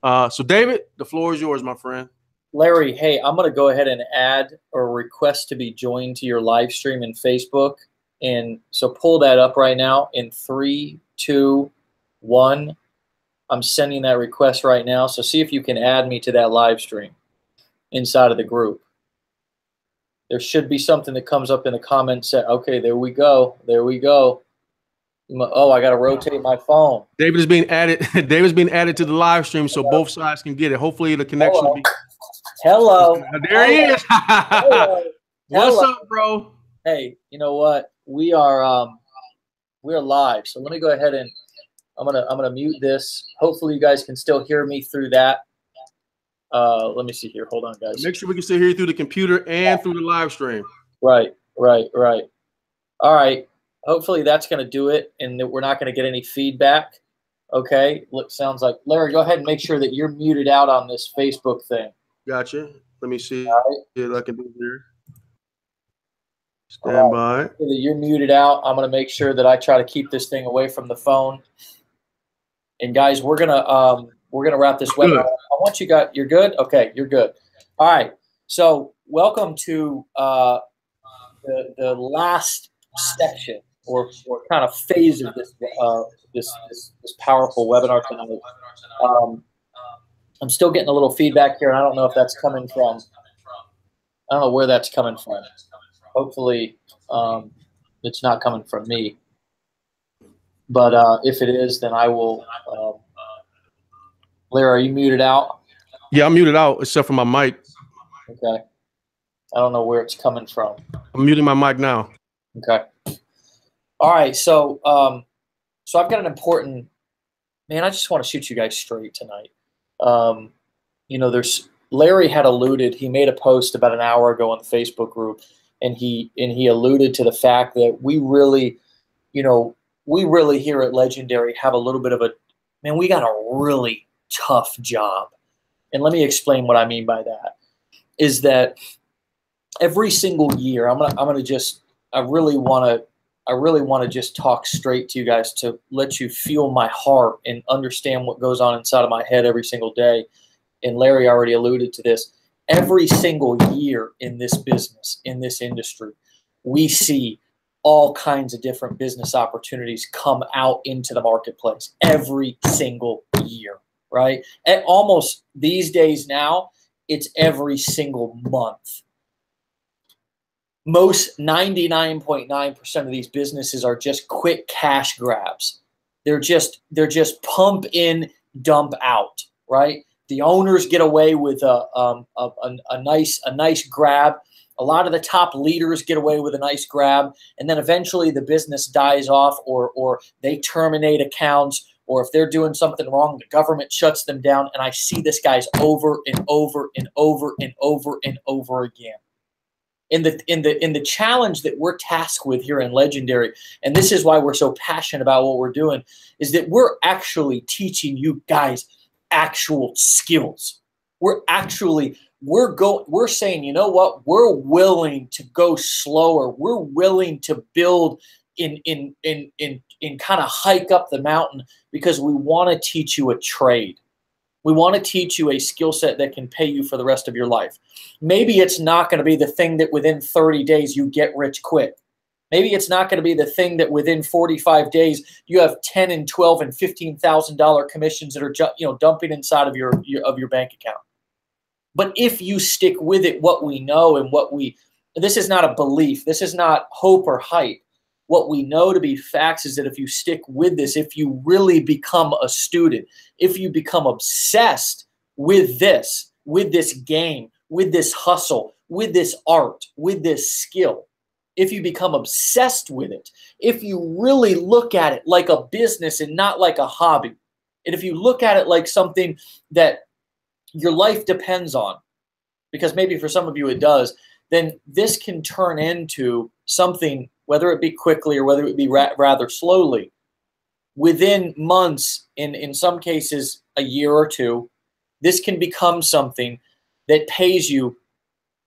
So David, the floor is yours, my friend. Larry, hey, I'm going to go ahead and add or request to be joined to your live stream in Facebook. And so pull that up right now in 3, 2, 1. I'm sending that request right now. So see if you can add me to that live stream inside of the group. There should be something that comes up in the comments. Set. Okay, there we go. There we go. Oh, I got to rotate my phone. David is being added. David's being added to the live stream so both sides can get it. Hopefully the connection will be. Hello. There he is. Hello. What's up, bro? Hey, you know what? We are live. So let me go ahead and I'm gonna mute this. Hopefully you guys can still hear me through that. Let me see here. Hold on, guys. Make sure we can still hear you through the computer and through the live stream. Right. All right. Hopefully that's going to do it, and that we're not going to get any feedback. Okay. Sounds like Larry. Go ahead and make sure that you're muted out on this Facebook thing. Gotcha. Let me see. All right. Yeah, I can do here. Stand by. So that you're muted out. I'm going to make sure that I try to keep this thing away from the phone. And guys, we're gonna wrap this webinar. I want you guys. You're good. Okay, you're good. All right. So welcome to the last section or kind of phase of this this powerful webinar tonight. I'm still getting a little feedback here, and I don't know if that's coming from. I don't know where that's coming from. Hopefully, it's not coming from me. But if it is, then I will. Larry, are you muted out? Yeah, I'm muted out except for my mic. Okay. I don't know where it's coming from. I'm muting my mic now. Okay. All right. So, so I've got an important. Man, I just want to shoot you guys straight tonight. You know, Larry had alluded. He made a post about an hour ago on the Facebook group, and he alluded to the fact that we really, you know. We really here at Legendary have a little bit of a, man, we got a really tough job. And let me explain what I mean by that. Is that every single year, I really want to just talk straight to you guys to let you feel my heart and understand what goes on inside of my head every single day. And Larry already alluded to this. Every single year in this business, in this industry, we see all kinds of different business opportunities come out into the marketplace every single year, right? And almost these days now, it's every single month. Most 99.9% of these businesses are just quick cash grabs. They're just pump in, dump out, right? The owners get away with a nice grab. A lot of the top leaders get away with a nice grab, and then eventually the business dies off, or they terminate accounts, or if they're doing something wrong, the government shuts them down. And I see this guys over and over and over and over and over again. In the challenge that we're tasked with here in Legendary, and this is why we're so passionate about what we're doing, is that we're actually teaching you guys actual skills. We're saying, you know what? We're willing to go slower. We're willing to build in kind of hike up the mountain because we want to teach you a trade. We want to teach you a skill set that can pay you for the rest of your life. Maybe it's not going to be the thing that within 30 days you get rich quick. Maybe it's not going to be the thing that within 45 days you have $10 and $12 and $15,000 commissions that are dumping inside of your bank account. But if you stick with it, what we know and this is not a belief, this is not hope or hype. What we know to be facts is that if you stick with this, if you really become a student, if you become obsessed with this game, with this hustle, with this art, with this skill, if you become obsessed with it, if you really look at it like a business and not like a hobby, and if you look at it like something that your life depends on, because maybe for some of you it does, then this can turn into something, whether it be quickly or whether it be rather slowly, within months, in some cases a year or two, this can become something that pays you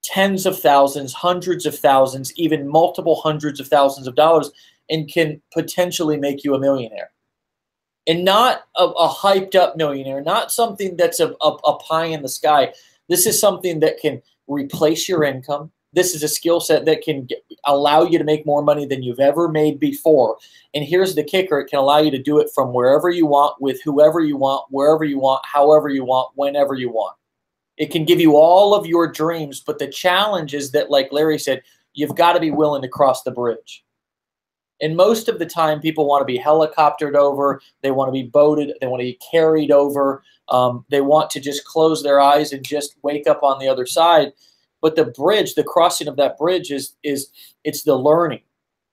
tens of thousands, hundreds of thousands, even multiple hundreds of thousands of dollars, and can potentially make you a millionaire. And not a hyped up millionaire, not something that's a pie in the sky. This is something that can replace your income. This is a skill set that can allow you to make more money than you've ever made before. And here's the kicker. It can allow you to do it from wherever you want, with whoever you want, wherever you want, however you want, whenever you want. It can give you all of your dreams, but the challenge is that, like Larry said, you've got to be willing to cross the bridge. And most of the time, people want to be helicoptered over. They want to be boated. They want to be carried over. They want to just close their eyes and just wake up on the other side. But the bridge, the crossing of that bridge is it's the learning.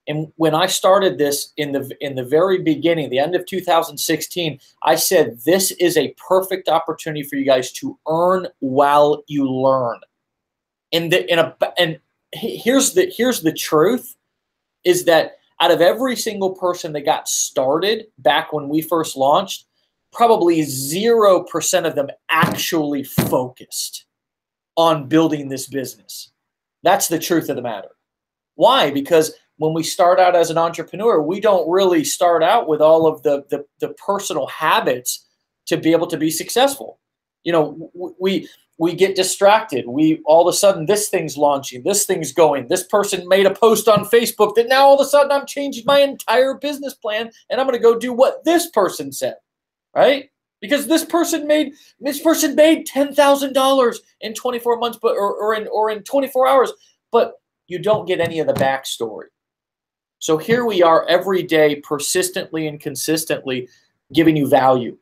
And when I started this in the very beginning, the end of 2016, I said this is a perfect opportunity for you guys to earn while you learn. And here's the truth, is that out of every single person that got started back when we first launched, probably 0% of them actually focused on building this business. That's the truth of the matter. Why? Because when we start out as an entrepreneur, we don't really start out with all of the personal habits to be able to be successful. You know, we get distracted. We all of a sudden, this thing's launching, this thing's going. This person made a post on Facebook that now all of a sudden I'm changing my entire business plan and I'm going to go do what this person said, right? Because this person made $10,000 in 24 months, but or in 24 hours, but you don't get any of the backstory. So here we are every day, persistently and consistently giving you value,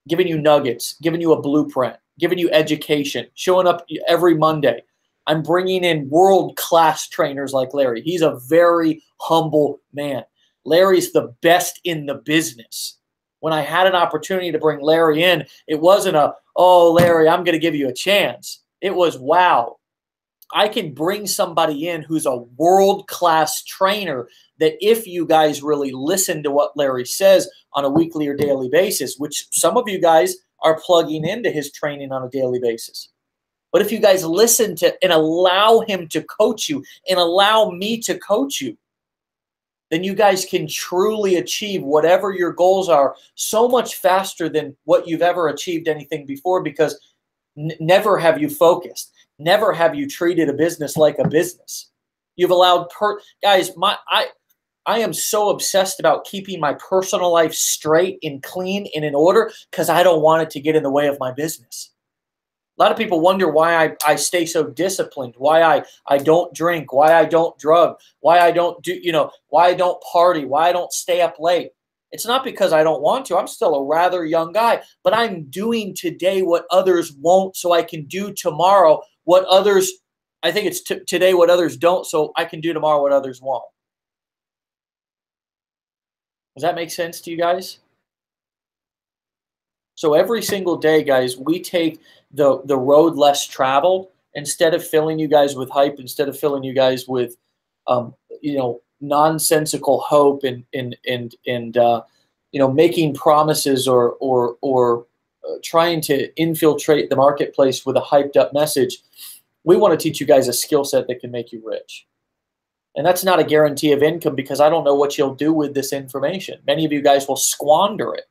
giving you nuggets, giving you a blueprint, giving you education, showing up every Monday. I'm bringing in world-class trainers like Larry. He's a very humble man. Larry's the best in the business. When I had an opportunity to bring Larry in, it wasn't oh, Larry, I'm going to give you a chance. It was, wow, I can bring somebody in who's a world-class trainer that if you guys really listen to what Larry says on a weekly or daily basis, which some of you guys are plugging into his training on a daily basis. But if you guys listen to and allow him to coach you and allow me to coach you, then you guys can truly achieve whatever your goals are so much faster than what you've ever achieved anything before, because never have you focused. Never have you treated a business like a business. You've allowed guys, I am so obsessed about keeping my personal life straight and clean and in order because I don't want it to get in the way of my business. A lot of people wonder why I stay so disciplined, why I don't drink, why I don't drug, why I don't why I don't party, why I don't stay up late. It's not because I don't want to. I'm still a rather young guy, but I'm doing today what others won't so I can do tomorrow what others, I think it's today what others don't so I can do tomorrow what others won't. Does that make sense to you guys? So every single day, guys, we take the road less traveled. Instead of filling you guys with hype, instead of filling you guys with, nonsensical hope and making promises or trying to infiltrate the marketplace with a hyped up message, we want to teach you guys a skill set that can make you rich. And that's not a guarantee of income because I don't know what you'll do with this information. Many of you guys will squander it,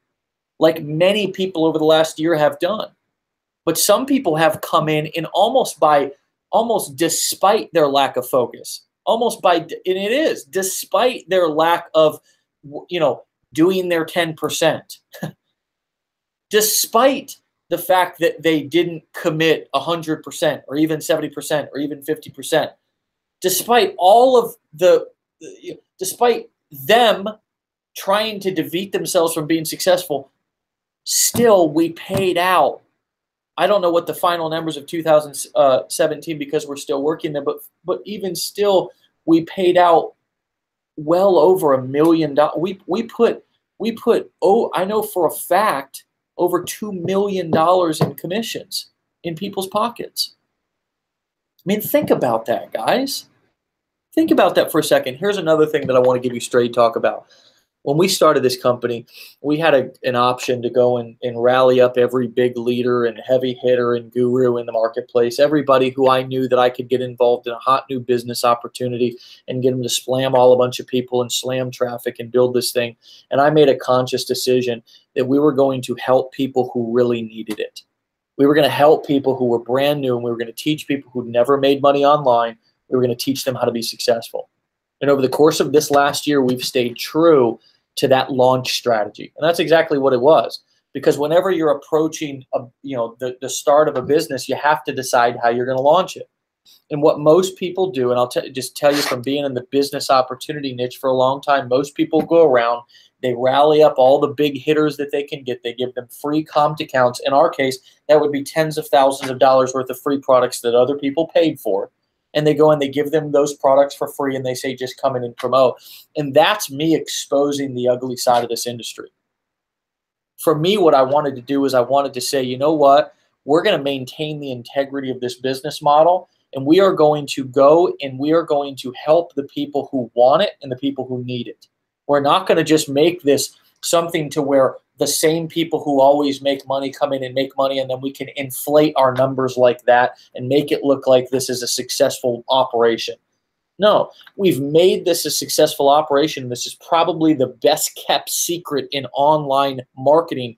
like many people over the last year have done. But some people have come in and almost despite their lack of focus, despite their lack of, doing their 10%, despite the fact that they didn't commit 100% or even 70% or even 50%, despite them trying to defeat themselves from being successful, still we paid out. I don't know what the final numbers of 2017 because we're still working there, but even still, we paid out well over $1 million. We put I know for a fact over $2 million in commissions in people's pockets. I mean, think about that, guys. Think about that for a second. Here's another thing that I want to give you straight talk about. When we started this company, we had an option to go and rally up every big leader and heavy hitter and guru in the marketplace, everybody who I knew that I could get involved in a hot new business opportunity and get them to slam all a bunch of people and slam traffic and build this thing. And I made a conscious decision that we were going to help people who really needed it. We were going to help people who were brand new, and we were going to teach people who'd never made money online. We were going to teach them how to be successful. And over the course of this last year, we've stayed true to that launch strategy. And that's exactly what it was. Because whenever you're approaching the start of a business, you have to decide how you're going to launch it. And what most people do, and I'll just tell you from being in the business opportunity niche for a long time, most people go around, they rally up all the big hitters that they can get. They give them free comped accounts. In our case, that would be tens of thousands of dollars worth of free products that other people paid for. And they go and they give them those products for free, and they say, just come in and promote. And that's me exposing the ugly side of this industry. For me, what I wanted to do is I wanted to say, you know what? We're going to maintain the integrity of this business model, and we are going to go and we are going to help the people who want it and the people who need it. We're not going to just make this something to where the same people who always make money come in and make money, and then we can inflate our numbers like that and make it look like this is a successful operation. No, we've made this a successful operation. This is probably the best kept secret in online marketing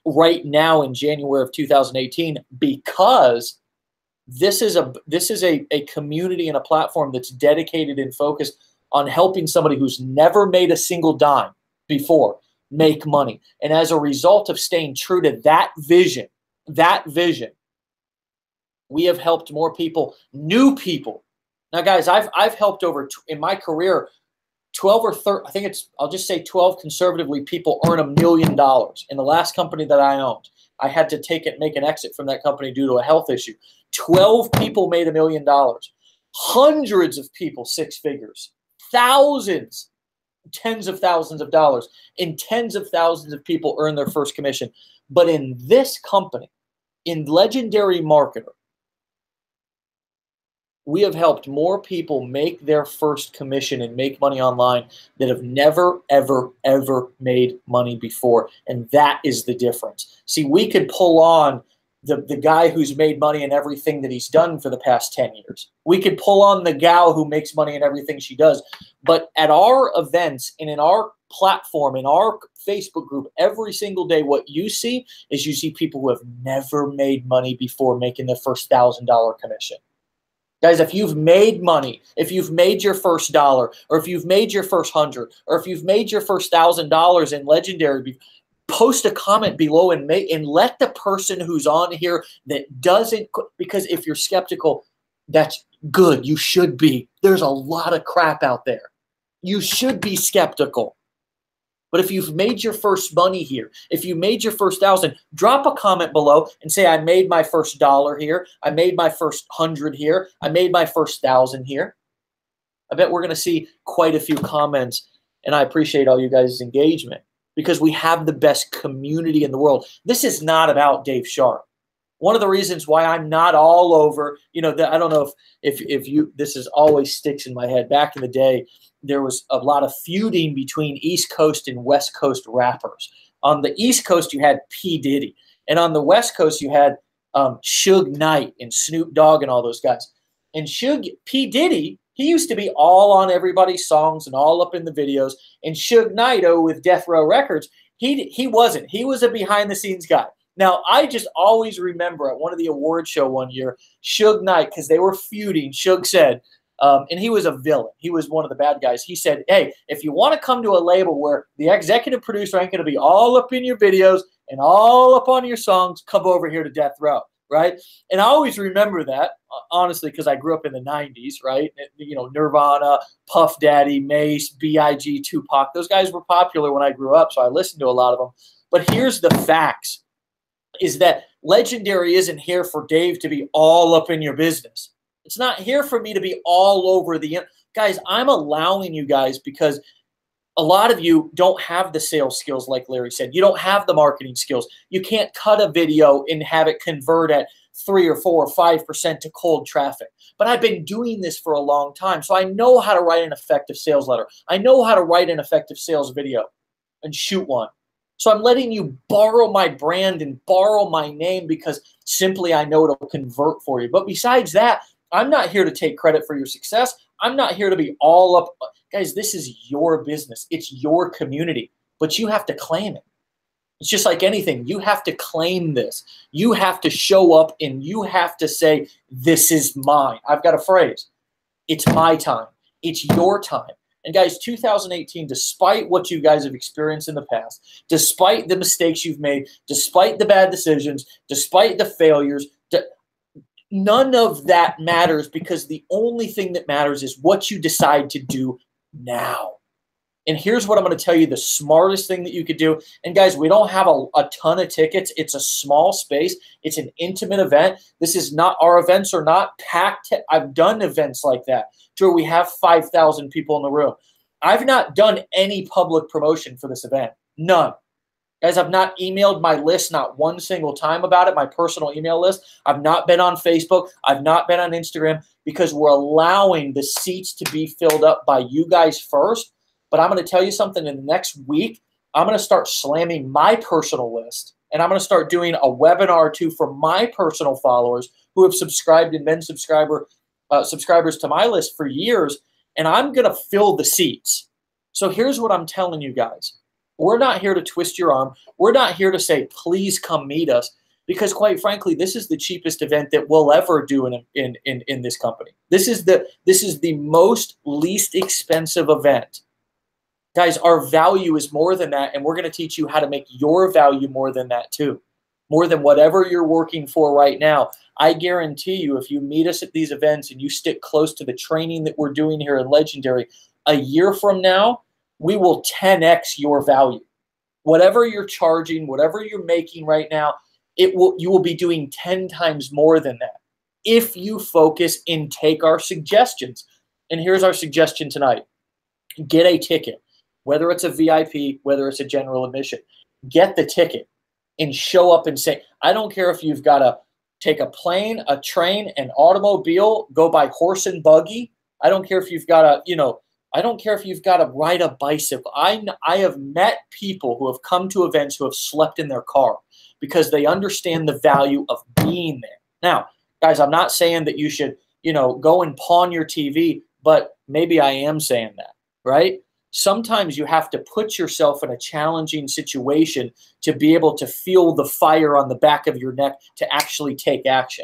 right now in January of 2018, because this is a community and a platform that's dedicated and focused on helping somebody who's never made a single dime before make money. And as a result of staying true to that vision, we have helped more people, new people. Now, guys, I've helped over in my career 12 or 13, I think I'll just say 12 conservatively people earn $1 million. In the last company that I owned, I had to make an exit from that company due to a health issue. 12 people made $1 million. Hundreds of people, 6 figures. Thousands, tens of thousands of dollars, and tens of thousands of people earn their first commission. But in this company, in Legendary Marketer, we have helped more people make their first commission and make money online that have never, ever, ever made money before. And that is the difference. See, we could pull on the guy who's made money in everything that he's done for the past 10 years. We could pull on the gal who makes money in everything she does. But at our events and in our platform, in our Facebook group, every single day, what you see is you see people who have never made money before making their first $1,000 commission. Guys, if you've made money, if you've made your first $1, or if you've made your first $100, or if you've made your first $1,000 in Legendary, post a comment below and let the person who's on here that doesn't, because if you're skeptical, that's good. You should be. There's a lot of crap out there. You should be skeptical. But if you've made your first money here, if you made your first 1,000, drop a comment below and say, I made my first $1 here. I made my first 100 here. I made my first 1,000 here. I bet we're going to see quite a few comments, and I appreciate all you guys' engagement. because we have the best community in the world. This is not about Dave Sharp. One of the reasons why I'm not all over, I don't know if you, this is always sticks in my head. Back in the day, there was a lot of feuding between East Coast and West Coast rappers. On the East Coast, you had P. Diddy. And on the West Coast, you had Suge Knight and Snoop Dogg and all those guys. And P. Diddy, he used to be all on everybody's songs and all up in the videos. And Suge Knight, with Death Row Records, he wasn't. He was a behind-the-scenes guy. Now, I just always remember at one of the award show one year, Suge Knight, because they were feuding, Suge said, and he was a villain. He was one of the bad guys. He said, hey, if you want to come to a label where the executive producer ain't going to be all up in your videos and all up on your songs, come over here to Death Row, right? And I always remember that, honestly, because I grew up in the 90s, right? Nirvana, Puff Daddy, Mace, B.I.G., Tupac. Those guys were popular when I grew up, so I listened to a lot of them. But here's the facts, is that Legendary isn't here for Dave to be all up in your business. It's not here for me to be all over the – guys, I'm allowing you guys because a lot of you don't have the sales skills like Larry said. You don't have the marketing skills. You can't cut a video and have it convert at 3 or 4 or 5% to cold traffic. But I've been doing this for a long time, so I know how to write an effective sales letter. I know how to write an effective sales video and shoot one. So I'm letting you borrow my brand and borrow my name because simply I know it'll convert for you. But besides that, I'm not here to take credit for your success. I'm not here to be all up. Guys, this is your business. It's your community, but you have to claim it. It's just like anything. You have to claim this. You have to show up and you have to say, this is mine. I've got a phrase. It's my time. It's your time. And guys, 2018, despite what you guys have experienced in the past, despite the mistakes you've made, despite the bad decisions, despite the failures, none of that matters because the only thing that matters is what you decide to do now. And here's what I'm going to tell you, the smartest thing that you could do. And guys, we don't have a ton of tickets. It's a small space. It's an intimate event. This is not, our events are not packed. I've done events like that to where we have 5,000 people in the room. I've not done any public promotion for this event. None. Guys, I've not emailed my list not one single time about it, my personal email list. I've not been on Facebook. I've not been on Instagram because we're allowing the seats to be filled up by you guys first. But I'm going to tell you something, in the next week, I'm going to start slamming my personal list, and I'm going to start doing a webinar or two for my personal followers who have subscribed and been subscribers to my list for years, and I'm going to fill the seats. So here's what I'm telling you guys. We're not here to twist your arm. We're not here to say, please come meet us, because quite frankly, this is the cheapest event that we'll ever do in this company. This is the most least expensive event. Guys, our value is more than that, and we're going to teach you how to make your value more than that too. More than whatever you're working for right now. I guarantee you, if you meet us at these events and you stick close to the training that we're doing here in Legendary, a year from now, we will 10x your value. Whatever you're charging, whatever you're making right now, you will be doing 10 times more than that if you focus and take our suggestions. And here's our suggestion tonight. Get a ticket. Whether it's a VIP, whether it's a general admission, get the ticket and show up and say, I don't care if you've got to take a plane, a train, an automobile, go by horse and buggy. I don't care if you've got to, I don't care if you've got to ride a bicycle. I have met people who have come to events who have slept in their car because they understand the value of being there. Now, guys, I'm not saying that you should, go and pawn your TV, but maybe I am saying that, right? Sometimes you have to put yourself in a challenging situation to be able to feel the fire on the back of your neck to actually take action.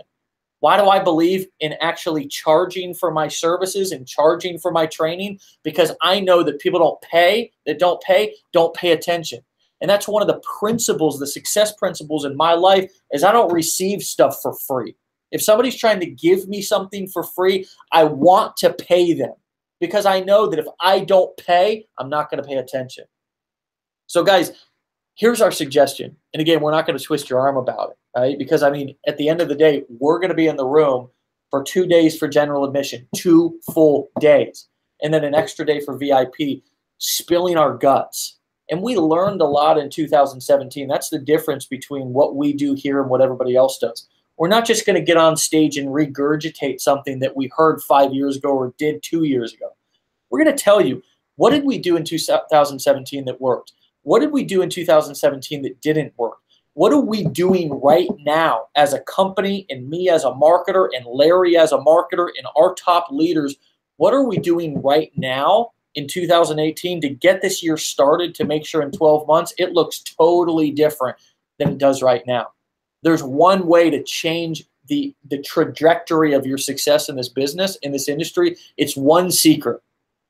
Why do I believe in actually charging for my services and charging for my training? Because I know that people don't pay attention. And that's one of the principles, the success principles in my life, is I don't receive stuff for free. If somebody's trying to give me something for free, I want to pay them. Because I know that if I don't pay, I'm not going to pay attention. So guys, here's our suggestion. And again, we're not going to twist your arm about it, right? Because, at the end of the day, we're going to be in the room for 2 days for general admission, 2 full days. And then an extra day for VIP, spilling our guts And we learned a lot in 2017. That's the difference between what we do here and what everybody else does. We're not just going to get on stage and regurgitate something that we heard 5 years ago or did 2 years ago. We're going to tell you, what did we do in 2017 that worked? What did we do in 2017 that didn't work? What are we doing right now as a company, and me as a marketer, and Larry as a marketer, and our top leaders? What are we doing right now in 2018 to get this year started to make sure in 12 months it looks totally different than it does right now? There's one way to change the trajectory of your success in this business, in this industry. It's one secret.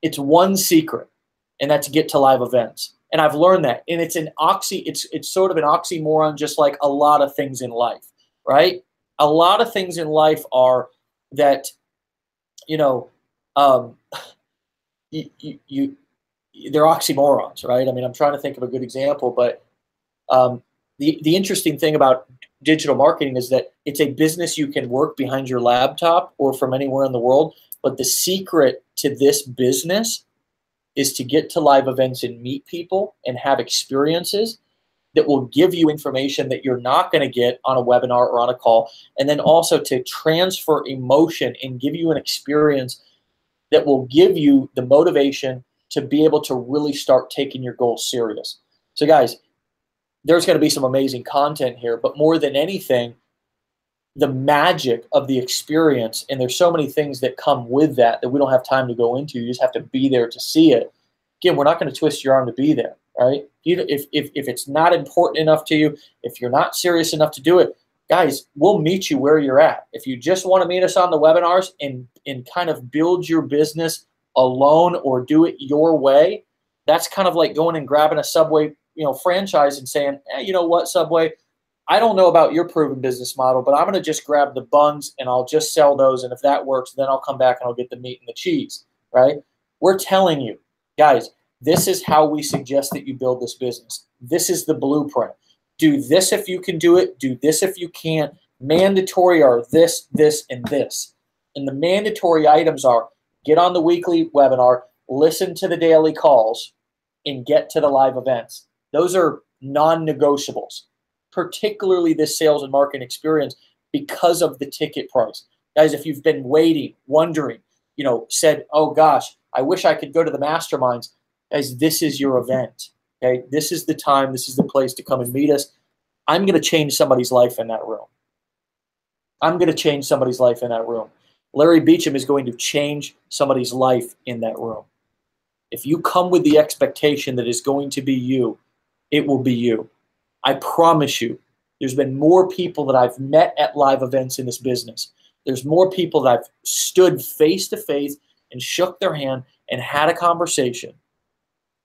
It's one secret, and that's get to live events. And I've learned that. And it's it's sort of an oxymoron, just like a lot of things in life, right? A lot of things in life are that, they're oxymorons, right? I mean, I'm trying to think of a good example, but the interesting thing about digital marketing is that it's a business you can work behind your laptop or from anywhere in the world. But the secret to this business is to get to live events and meet people and have experiences that will give you information that you're not going to get on a webinar or on a call. And then also to transfer emotion and give you an experience that will give you the motivation to be able to really start taking your goals serious. So guys, there's going to be some amazing content here, but more than anything, the magic of the experience, and there's so many things that come with that we don't have time to go into. You just have to be there to see it. Again, we're not going to twist your arm to be there, right? If it's not important enough to you, if you're not serious enough to do it, guys, we'll meet you where you're at. If you just want to meet us on the webinars and kind of build your business alone or do it your way, that's kind of like going and grabbing a Subway, franchise and saying, hey, you know what, Subway, I don't know about your proven business model, but I'm going to just grab the buns and I'll just sell those. And if that works, then I'll come back and I'll get the meat and the cheese, right? We're telling you, guys, this is how we suggest that you build this business. This is the blueprint. Do this if you can do it. Do this if you can't. Mandatory are this, this, and this. And the mandatory items are get on the weekly webinar, listen to the daily calls, and get to the live events. Those are non-negotiables, particularly this sales and marketing experience, because of the ticket price. Guys, if you've been waiting, wondering, said, oh gosh, I wish I could go to the masterminds, guys, this is your event. Okay, this is the time, this is the place to come and meet us. I'm going to change somebody's life in that room. I'm going to change somebody's life in that room. Larry Beacham is going to change somebody's life in that room. If you come with the expectation that it's going to be you, it will be you. I promise you, there's been more people that I've met at live events in this business. There's more people that I've stood face to face and shook their hand and had a conversation,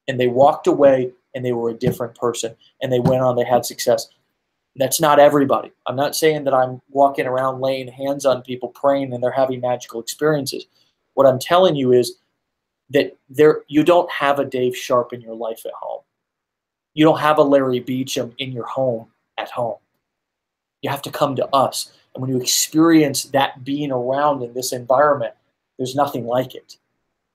and they walked away and they were a different person, and they went on, they had success. That's not everybody. I'm not saying that I'm walking around laying hands on people, praying, and they're having magical experiences. What I'm telling you is that you don't have a Dave Sharp in your life at home. You don't have a Larry Beacham in your home at home. You have to come to us. And when you experience that being around in this environment, there's nothing like it.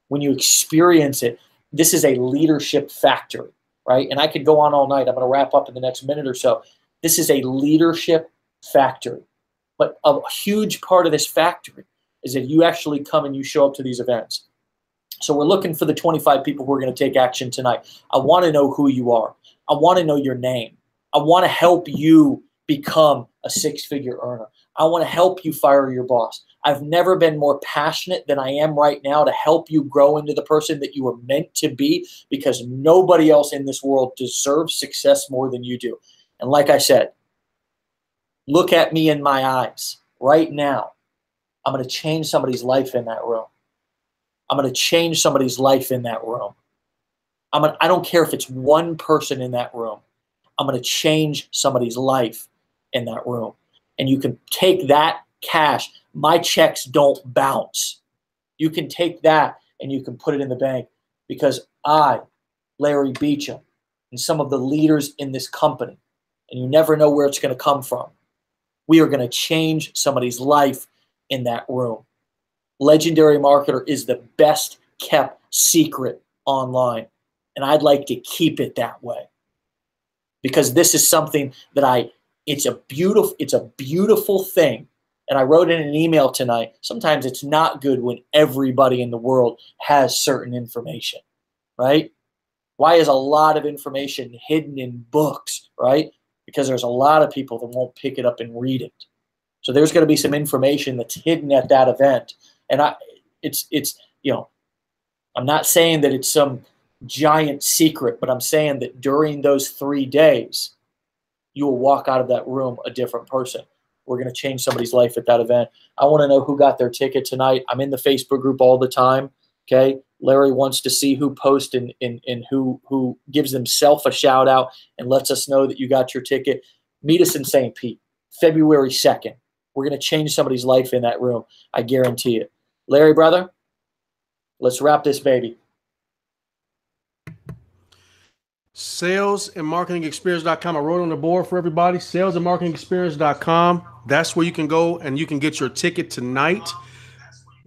When you experience it, this is a leadership factory, right? And I could go on all night. I'm going to wrap up in the next minute or so. This is a leadership factory. But a huge part of this factory is that you actually come and you show up to these events. So we're looking for the 25 people who are going to take action tonight. I want to know who you are. I want to know your name. I want to help you become a six-figure earner. I want to help you fire your boss. I've never been more passionate than I am right now to help you grow into the person that you were meant to be, because nobody else in this world deserves success more than you do. And like I said, look at me in my eyes right now. I'm going to change somebody's life in that room. I'm going to change somebody's life in that room. I don't care if it's one person in that room. I'm going to change somebody's life in that room. And you can take that cash. My checks don't bounce. You can take that and you can put it in the bank, because I, Larry Beacham, and some of the leaders in this company, and you never know where it's going to come from, we are going to change somebody's life in that room. Legendary Marketer is the best kept secret online. And I'd like to keep it that way, because this is something that it's a beautiful thing. And I wrote in an email tonight, sometimes it's not good when everybody in the world has certain information, right? Why is a lot of information hidden in books, right? Because there's a lot of people that won't pick it up and read it. So there's going to be some information that's hidden at that event. And I'm not saying that it's some giant secret, but I'm saying that during those 3 days, you will walk out of that room a different person. We're going to change somebody's life at that event. I want to know who got their ticket tonight. I'm in the Facebook group all the time. Okay. Larry wants to see who posts and who gives themselves a shout out and lets us know that you got your ticket. Meet us in St. Pete, February 2nd. We're going to change somebody's life in that room. I guarantee it. Larry, brother, let's wrap this baby. Salesandmarketingexperience.com. I wrote on the board for everybody. Salesandmarketingexperience.com. That's where you can go and you can get your ticket tonight.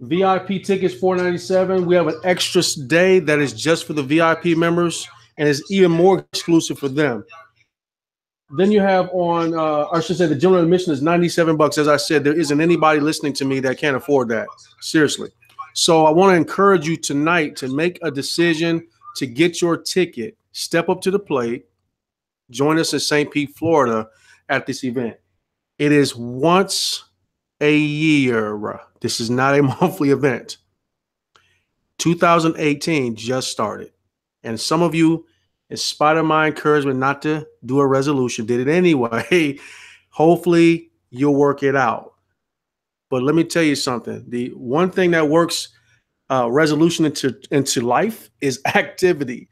VIP tickets $497. We have an extra day that is just for the VIP members and is even more exclusive for them. Then you have on, I should say, the general admission is $97. As I said, there isn't anybody listening to me that can't afford that. Seriously. So I want to encourage you tonight to make a decision to get your ticket. Step up to the plate. Join us in St. Pete, Florida at this event. It is once a year. This is not a monthly event. 2018 just started. And some of you, in spite of my encouragement not to do a resolution, did it anyway. Hopefully you'll work it out. But let me tell you something. The one thing that works resolution into life is activity.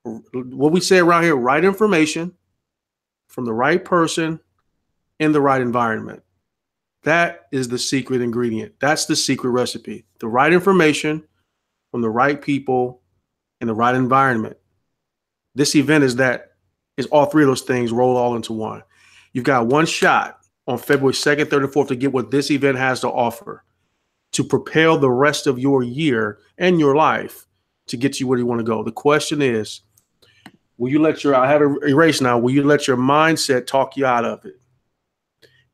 What we say around here, right information from the right person in the right environment. That is the secret ingredient. That's the secret recipe. The right information from the right people in the right environment. This event is all three of those things roll all into one. You've got one shot on February 2nd, 3rd, and 4th to get what this event has to offer to propel the rest of your year and your life to get you where you want to go. The question is, will you let I have it erased now, will you let your mindset talk you out of it?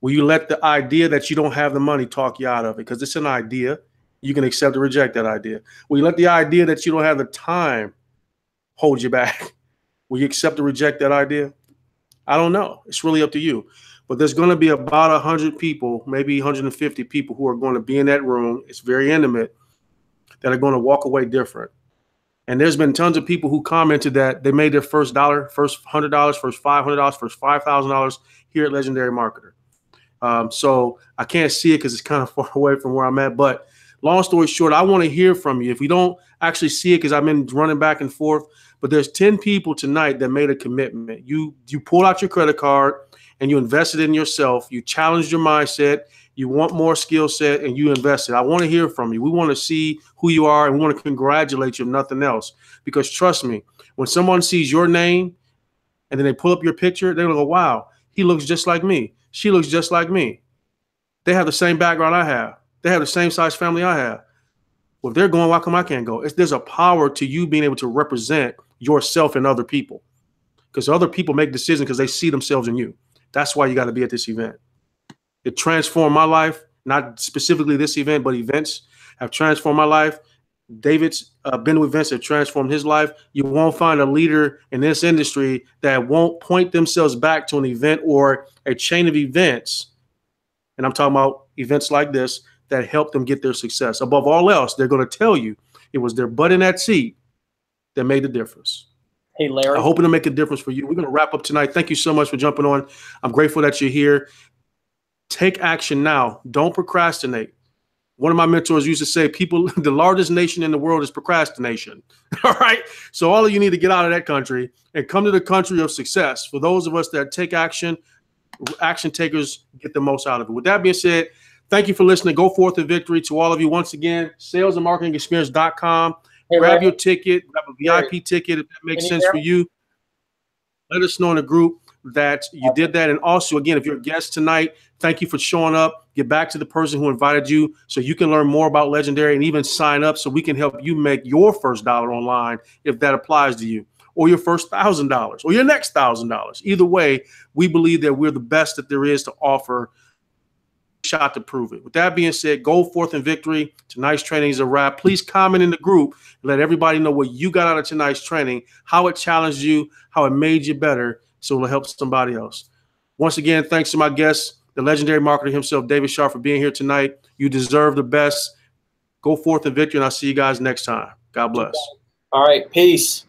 Will you let the idea that you don't have the money talk you out of it? Because it's an idea. You can accept or reject that idea. Will you let the idea that you don't have the time hold you back? Will you accept or reject that idea? I don't know. It's really up to you. But there's going to be about 100 people, maybe 150 people who are going to be in that room. It's very intimate, that are going to walk away different. And there's been tons of people who commented that they made their first $1, first $100, first $500, first $5,000 here at Legendary Marketer. So I can't see it because it's kind of far away from where I'm at. But long story short, I want to hear from you. If we don't actually see it, because I've been running back and forth, but there's 10 people tonight that made a commitment. You pulled out your credit card and you invested in yourself. You challenged your mindset. You want more skill set and you invested. I want to hear from you. We want to see who you are and we want to congratulate you if nothing else. Because trust me, when someone sees your name and then they pull up your picture, they're going to go, wow, he looks just like me. She looks just like me. They have the same background I have. They have the same size family I have. Well, if they're going, why come I can't go? There's a power to you being able to represent yourself and other people. Because other people make decisions because they see themselves in you. That's why you got to be at this event. It transformed my life, not specifically this event, but events have transformed my life. David's been to events that transformed his life. You won't find a leader in this industry that won't point themselves back to an event or a chain of events. And I'm talking about events like this that help them get their success. Above all else, they're going to tell you it was their butt in that seat that made the difference. Hey, Larry. I hope it'll make a difference for you. We're going to wrap up tonight. Thank you so much for jumping on. I'm grateful that you're here. Take action now. Don't procrastinate. One of my mentors used to say, the largest nation in the world is procrastination. All right. So all of you need to get out of that country and come to the country of success. For those of us that take action, action takers get the most out of it. With that being said, thank you for listening. Go forth in victory to all of you. Once again, salesandmarketingexperience.com. Hey, grab Larry. your ticket, grab a VIP ticket if that makes sense for you. Let us know in the group that you did that. And also, again, if you're a guest tonight, Thank you for showing up. Get back to the person who invited you so you can learn more about Legendary and even sign up so we can help you make your first dollar online if that applies to you, or your first $1,000 or your next $1,000. Either way, we believe that we're the best that there is to offer. Shot to prove it. With that being said, go forth in victory. Tonight's training is a wrap. Please comment in the group and let everybody know what you got out of tonight's training, how it challenged you, how it made you better, so it'll help somebody else. Once again, thanks to my guest, the legendary marketer himself, David Sharp, for being here tonight. You deserve the best. Go forth in victory, and I'll see you guys next time. God bless. All right. Peace.